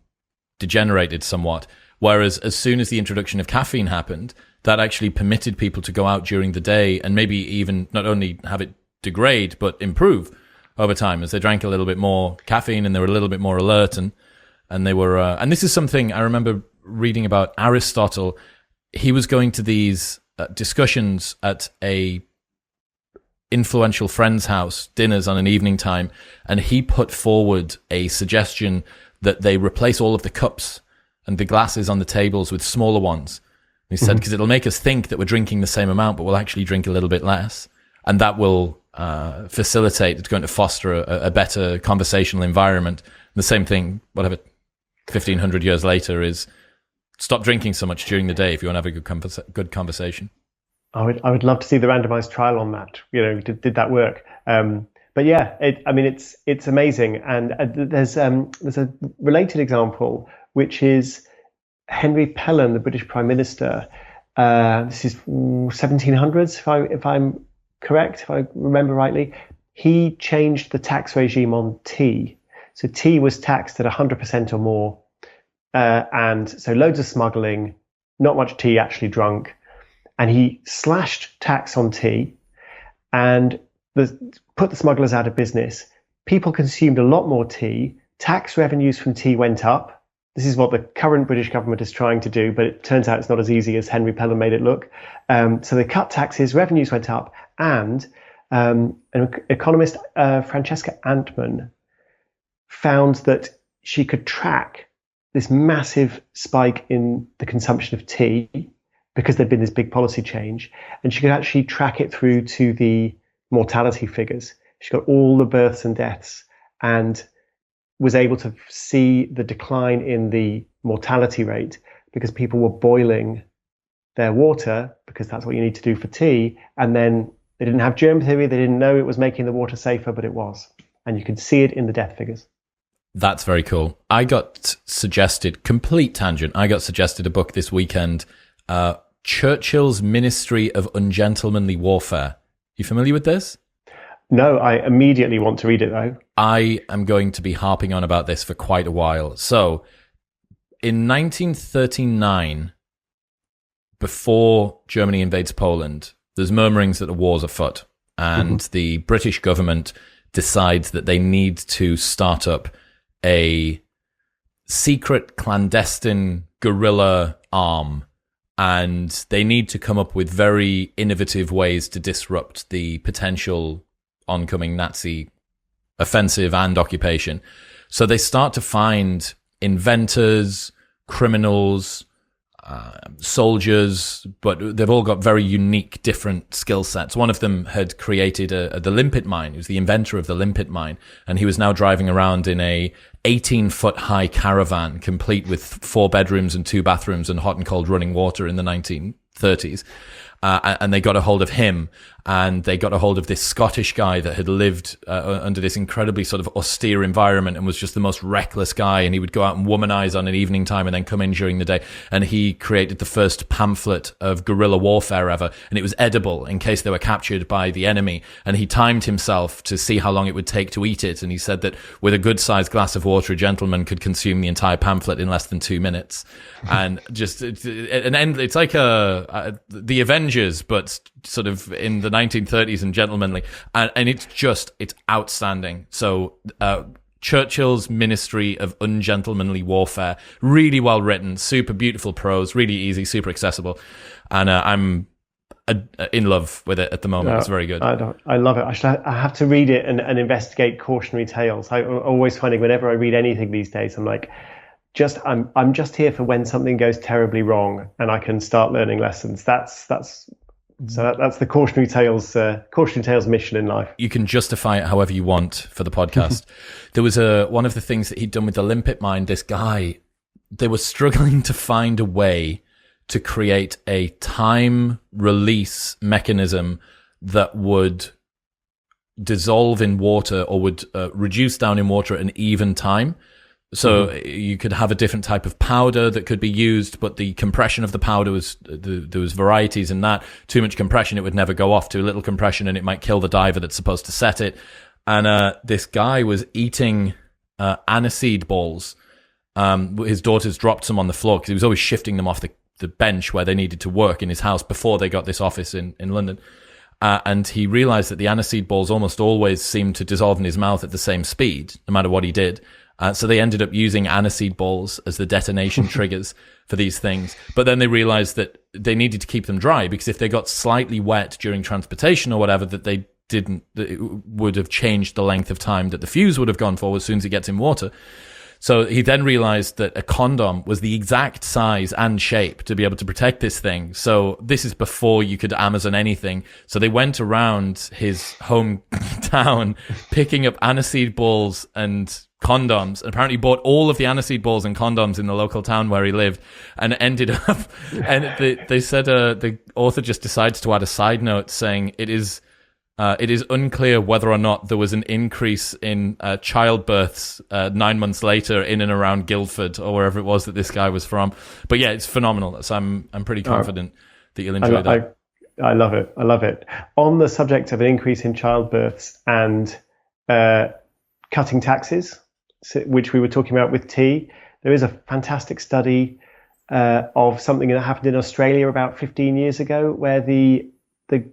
degenerated somewhat. Whereas as soon as the introduction of caffeine happened, that actually permitted people to go out during the day and maybe even not only have it degrade, but improve over time as they drank a little bit more caffeine and they were a little bit more alert. And and they were, and this is something I remember reading about Aristotle. He was going to these discussions at a influential friend's house, dinners on an evening time, and he put forward a suggestion that they replace all of the cups and the glasses on the tables with smaller ones. And he said, because it'll make us think that we're drinking the same amount, but we'll actually drink a little bit less. And that will facilitate, it's going to foster a better conversational environment. And the same thing, whatever, 1,500 years later, is stop drinking so much during the day if you want to have a good conversation. I would love to see the randomized trial on that. Did that work? But yeah, it's amazing. And there's a related example, which is Henry Pelham, the British Prime Minister. This is 1700s, if I'm correct, if I remember rightly. He changed the tax regime on tea. So tea was taxed at 100% or more. And so loads of smuggling, not much tea actually drunk. And he slashed tax on tea and put the smugglers out of business. People consumed a lot more tea. Tax revenues from tea went up. This is what the current British government is trying to do, but it turns out it's not as easy as Henry Pelham made it look. So they cut taxes, revenues went up, and an economist, Francesca Antman, found that she could track this massive spike in the consumption of tea because there'd been this big policy change, and she could actually track it through to the mortality figures. She got all the births and deaths and was able to see the decline in the mortality rate because people were boiling their water because that's what you need to do for tea. And then they didn't have germ theory. They didn't know it was making the water safer, but it was. And you could see it in the death figures. That's very cool. I got suggested, complete tangent, I got suggested a book this weekend, Churchill's Ministry of Ungentlemanly Warfare. You familiar with this? No, I immediately want to read it, though. I am going to be harping on about this for quite a while. So, in 1939, before Germany invades Poland, there's murmurings that the war's afoot, and the British government decides that they need to start up a secret, clandestine guerrilla arm, and they need to come up with very innovative ways to disrupt the potential oncoming Nazi offensive and occupation. So they start to find inventors, criminals, soldiers, but they've all got very unique, different skill sets. One of them had created the limpet mine. He was the inventor of the limpet mine, and he was now driving around in a 18-foot high caravan, complete with 4 bedrooms and 2 bathrooms and hot and cold running water in the 1930s. And they got a hold of him, and they got a hold of this Scottish guy that had lived under this incredibly sort of austere environment and was just the most reckless guy. And he would go out and womanize on an evening time and then come in during the day. And he created the first pamphlet of guerrilla warfare ever. And it was edible in case they were captured by the enemy. And he timed himself to see how long it would take to eat it. And he said that with a good-sized glass of water, a gentleman could consume the entire pamphlet in less than 2 minutes. And just it's like the Avengers, but sort of in the 1930s and gentlemanly, and it's outstanding. So Churchill's Ministry of Ungentlemanly Warfare, really well written, super beautiful prose, really easy, super accessible, and I'm in love with it at the moment. It's very good. I love it. I have to read it and investigate cautionary tales. I'm always finding whenever I read anything these days, I'm like, I'm just here for when something goes terribly wrong and I can start learning lessons. That's the cautionary tales mission in life. You can justify it however you want for the podcast. There was one of the things that he'd done with the limpet mine. This guy, they were struggling to find a way to create a time release mechanism that would dissolve in water or would reduce down in water at an even time. So you could have a different type of powder that could be used, but the compression of the powder there was varieties in that. Too much compression, it would never go off. Too little compression, and it might kill the diver that's supposed to set it. And this guy was eating aniseed balls. His daughters dropped some on the floor because he was always shifting them off the bench where they needed to work in his house before they got this office in London. And he realized that the aniseed balls almost always seemed to dissolve in his mouth at the same speed, no matter what he did. So they ended up using aniseed balls as the detonation triggers for these things. But then they realized that they needed to keep them dry, because if they got slightly wet during transportation or whatever, that it would have changed the length of time that the fuse would have gone for as soon as it gets in water. So he then realized that a condom was the exact size and shape to be able to protect this thing. So this is before you could Amazon anything. So they went around his hometown picking up aniseed balls and condoms, and apparently bought all of the aniseed balls and condoms in the local town where he lived, and ended up, and they said the author just decides to add a side note saying it is unclear whether or not there was an increase in childbirths 9 months later in and around Guildford or wherever it was that this guy was from. But yeah, it's phenomenal. So I'm pretty confident that you'll enjoy that. I love it. I love it. On the subject of an increase in childbirths and cutting taxes, which we were talking about with tea, there is a fantastic study of something that happened in Australia about 15 years ago, where the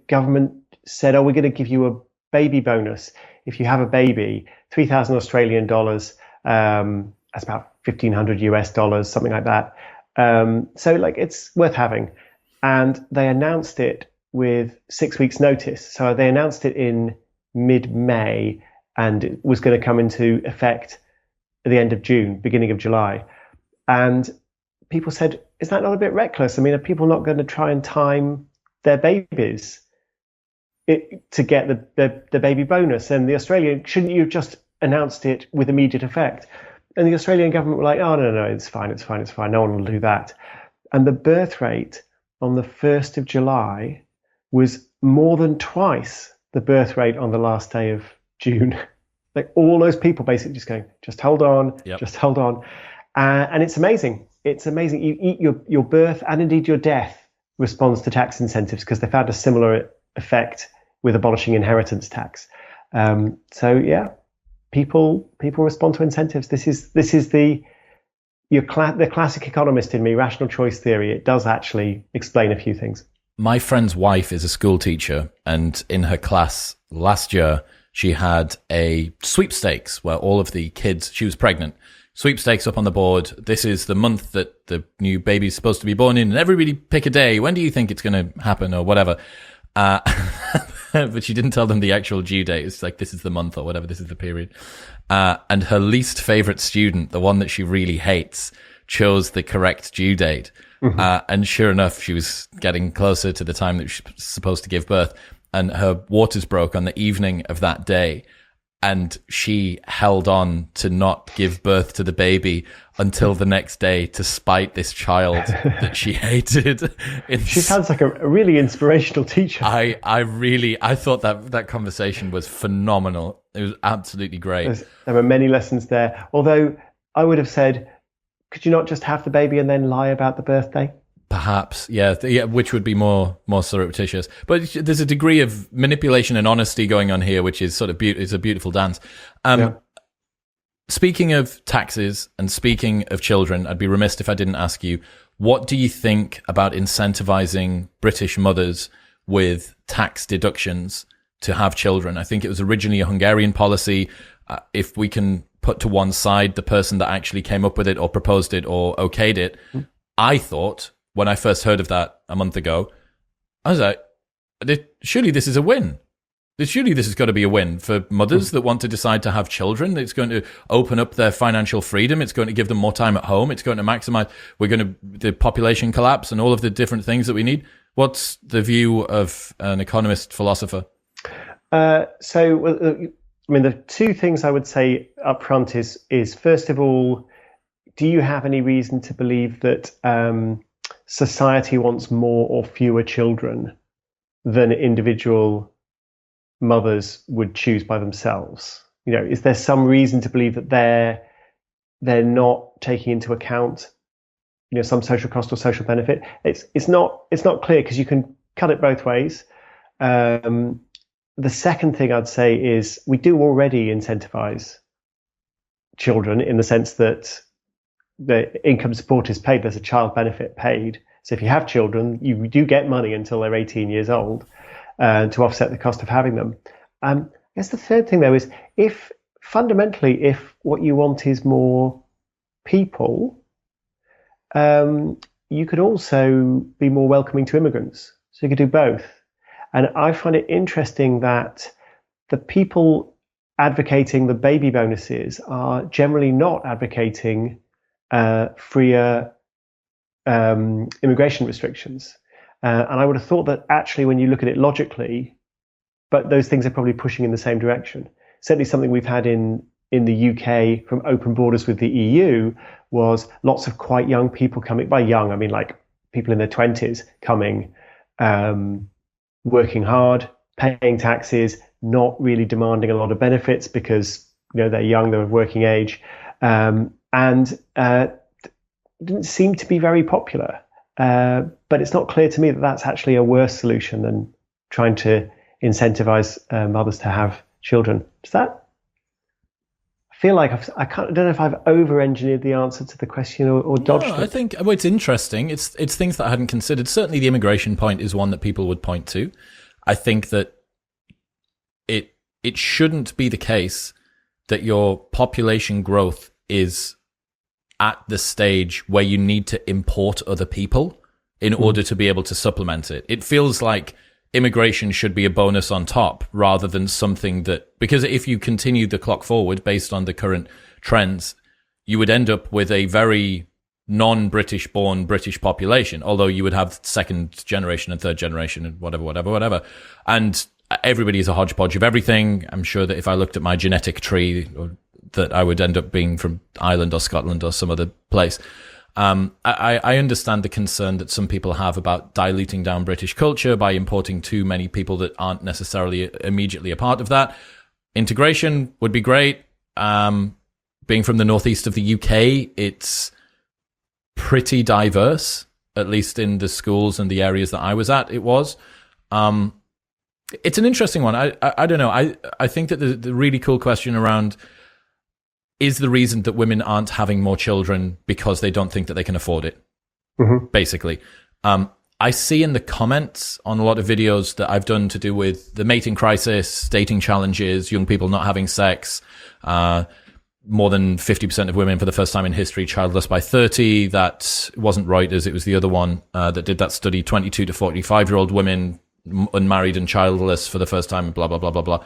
government said, we're going to give you a baby bonus. If you have a baby, 3,000 Australian dollars, that's about 1,500 US dollars, something like that. So it's worth having. And they announced it with 6 weeks notice. So they announced it in mid-May, and it was going to come into effect at the end of June, beginning of July. And people said, is that not a bit reckless? I mean, are people not going to try and time their babies to get the baby bonus? And the Australian, shouldn't you have just announced it with immediate effect? And the Australian government were like, no, it's fine. No one will do that. And the birth rate on the 1st of July was more than twice the birth rate on the last day of June. All those people basically just going, just hold on, just hold on. And it's amazing. It's amazing. You eat your birth, and indeed your death responds to tax incentives, because they found a similar effect with abolishing inheritance tax. So yeah, people respond to incentives. This is the classic economist in me, rational choice theory. It does actually explain a few things. My friend's wife is a school teacher, and in her class last year, she had a sweepstakes where all of the kids, she was pregnant, sweepstakes up on the board. This is the month that the new baby's supposed to be born in, and everybody pick a day. When do you think it's going to happen, or whatever? But she didn't tell them the actual due date. It's like, this is the month or whatever, this is the period. And her least favorite student, the one that she really hates, chose the correct due date. Mm-hmm. And sure enough, she was getting closer to the time that she was supposed to give birth, and her waters broke on the evening of that day. And she held on to not give birth to the baby until the next day to spite this child that she hated. She sounds like a really inspirational teacher. I thought that conversation was phenomenal. It was absolutely great. There were many lessons there. Although I would have said, could you not just have the baby and then lie about the birthday? Perhaps, yeah, which would be more surreptitious. But there's a degree of manipulation and honesty going on here, which is sort of it's a beautiful dance. Speaking of taxes and speaking of children, I'd be remiss if I didn't ask you, what do you think about incentivizing British mothers with tax deductions to have children? I think it was originally a Hungarian policy. If we can put to one side the person that actually came up with it or proposed it or okayed it, I thought, when I first heard of that a month ago, I was like, surely this is a win. Surely this has got to be a win for mothers that want to decide to have children. It's going to open up their financial freedom. It's going to give them more time at home. It's going to maximize, the population collapse and all of the different things that we need. What's the view of an economist philosopher? The two things I would say up front is first of all, do you have any reason to believe that society wants more or fewer children than individual mothers would choose by themselves? Is there some reason to believe that they're not taking into account, some social cost or social benefit? It's not clear, because you can cut it both ways. The second thing I'd say is we do already incentivize children in the sense that the income support is paid. There's a child benefit paid. So if you have children, you do get money until they're 18 years old to offset the cost of having them. I guess the third thing, though, is if fundamentally, if what you want is more people, you could also be more welcoming to immigrants. So you could do both. And I find it interesting that the people advocating the baby bonuses are generally not advocating freer immigration restrictions. And I would have thought that actually, when you look at it logically, but those things are probably pushing in the same direction. Certainly something we've had in the UK from open borders with the EU was lots of quite young people coming. By young, I mean like people in their 20s coming, working hard, paying taxes, not really demanding a lot of benefits because they're young, they're of working age, and didn't seem to be very popular. But it's not clear to me that that's actually a worse solution than trying to incentivize mothers to have children. Does that? I feel like I don't know if I've over-engineered the answer to the question or dodged it. I think it's interesting. It's things that I hadn't considered. Certainly, the immigration point is one that people would point to. I think that it shouldn't be the case that your population growth is at the stage where you need to import other people in order to be able to supplement it. It feels like immigration should be a bonus on top rather than something that, because if you continue the clock forward based on the current trends, you would end up with a very non-British born British population, although you would have second generation and third generation and whatever. And everybody is a hodgepodge of everything. I'm sure that if I looked at my genetic tree, that I would end up being from Ireland or Scotland or some other place. I understand the concern that some people have about diluting down British culture by importing too many people that aren't necessarily immediately a part of that. Integration would be great. Being from the northeast of the UK, it's pretty diverse, at least in the schools and the areas that I was at, it was. It's an interesting one. I don't know. I think that the really cool question around is the reason that women aren't having more children because they don't think that they can afford it, basically. I see in the comments on a lot of videos that I've done to do with the mating crisis, dating challenges, young people not having sex, more than 50% of women for the first time in history childless by 30. That wasn't Reuters, it was the other one that did that study, 22 to 45-year-old women unmarried and childless for the first time, blah, blah, blah, blah, blah.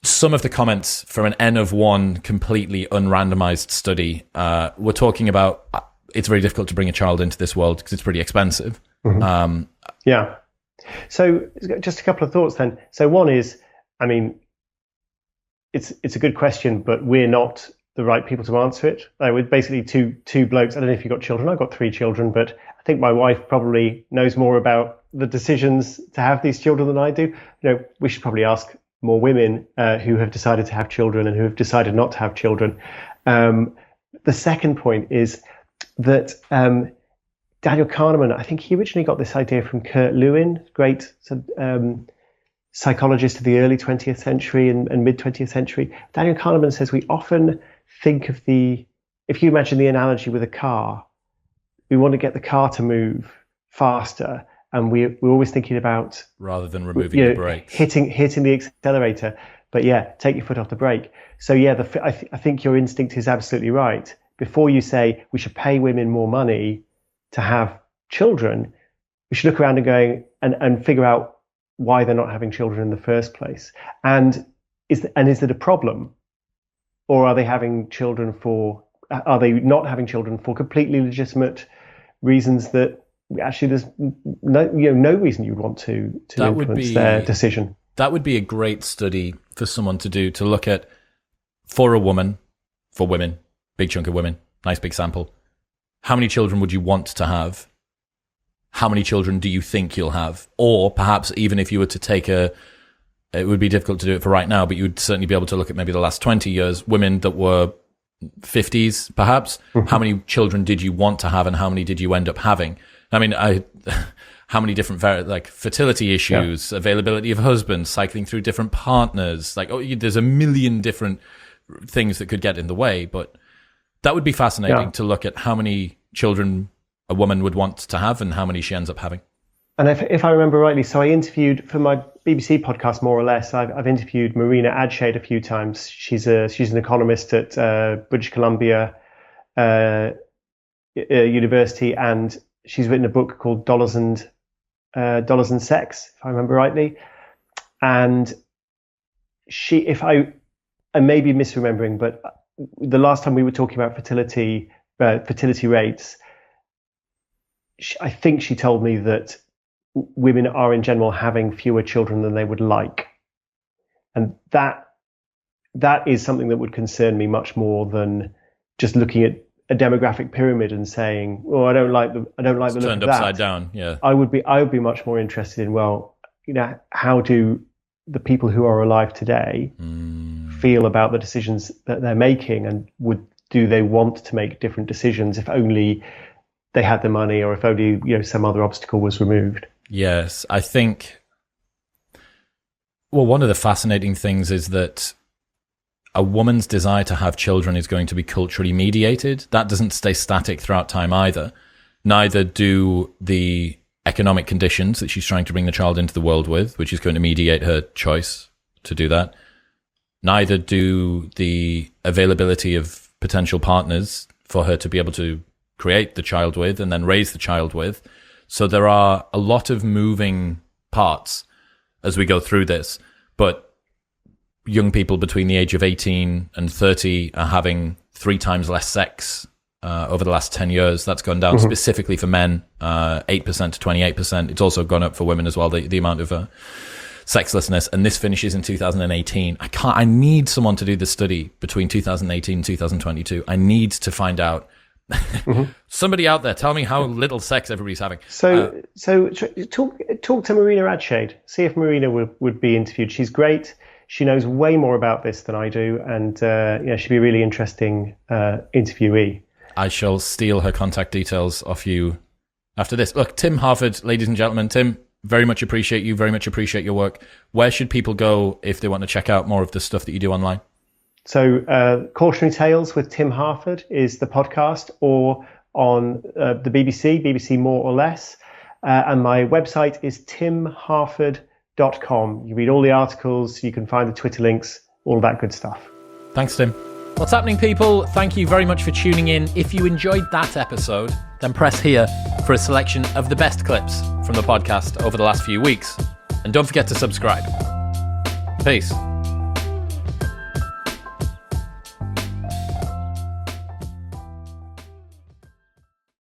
Some of the comments from an N of 1 completely unrandomized study were talking about it's very difficult to bring a child into this world because it's pretty expensive. Yeah. So just a couple of thoughts then. So one is, I mean, it's a good question, but we're not the right people to answer it. We're basically two blokes. I don't know if you've got children. I've got 3 children, but I think my wife probably knows more about the decisions to have these children than I do. We should probably ask more women who have decided to have children and who have decided not to have children. The second point is that Daniel Kahneman, I think he originally got this idea from Kurt Lewin, great psychologist of the early 20th century and mid 20th century. Daniel Kahneman says we often think of if you imagine the analogy with a car, we want to get the car to move faster. And we're always thinking about rather than removing the brakes, hitting the accelerator. But yeah, take your foot off the brake. So yeah, I think your instinct is absolutely right. Before you say we should pay women more money to have children, we should look around and figure out why they're not having children in the first place. And is it a problem, or are they having children are they not having children for completely legitimate reasons that actually there's no reason you'd want to influence their decision? That would be a great study for someone to do, to look at for women, big chunk of women, nice big sample. How many children would you want to have? How many children do you think you'll have? Or perhaps even if you were to take it would be difficult to do it for right now, but you would certainly be able to look at maybe the last 20 years, women that were 50s perhaps. How many children did you want to have and how many did you end up having? I mean, how many different fertility issues, availability of husbands, cycling through different partners, there's a million different things that could get in the way, but that would be fascinating to look at how many children a woman would want to have and how many she ends up having. And if I remember rightly, so I interviewed for my BBC podcast, more or less. I've interviewed Marina Adshade a few times. She's an economist at British Columbia University, and she's written a book called Dollars and Sex, if I remember rightly. And I may be misremembering, but the last time we were talking about fertility rates, I think she told me that women are in general having fewer children than they would like, and that is something that would concern me much more than just looking at a demographic pyramid and saying, "Oh, I don't like the look of that." Turned upside down. Yeah, I would be much more interested in, well, how do the people who are alive today feel about the decisions that they're making, and do they want to make different decisions if only they had the money, or if only some other obstacle was removed? Yes, I think, well, one of the fascinating things is that a woman's desire to have children is going to be culturally mediated. That doesn't stay static throughout time either. Neither do the economic conditions that she's trying to bring the child into the world with, which is going to mediate her choice to do that. Neither do the availability of potential partners for her to be able to create the child with and then raise the child with. So there are a lot of moving parts as we go through this, but young people between the age of 18 and 30 are having 3 times less sex over the last 10 years. That's gone down specifically for men, 8% to 28%. It's also gone up for women as well, the amount of sexlessness. And this finishes in 2018. I need someone to do the study between 2018 and 2022. I need to find out. Somebody out there, tell me how little sex everybody's having. So talk to Marina Adshade. See if Marina would be interviewed. She's great. She knows way more about this than I do, and she'd be a really interesting interviewee. I shall steal her contact details off you after this. Look, Tim Harford, ladies and gentlemen. Tim, very much appreciate you. Very much appreciate your work. Where should people go if they want to check out more of the stuff that you do online? So Cautionary Tales with Tim Harford is the podcast, or on the BBC More or Less. And my website is timharford.com. You read all the articles, you can find the Twitter links, all that good stuff. Thanks, Tim. What's happening, people? Thank you very much for tuning in. If you enjoyed that episode, then press here for a selection of the best clips from the podcast over the last few weeks. And don't forget to subscribe. Peace.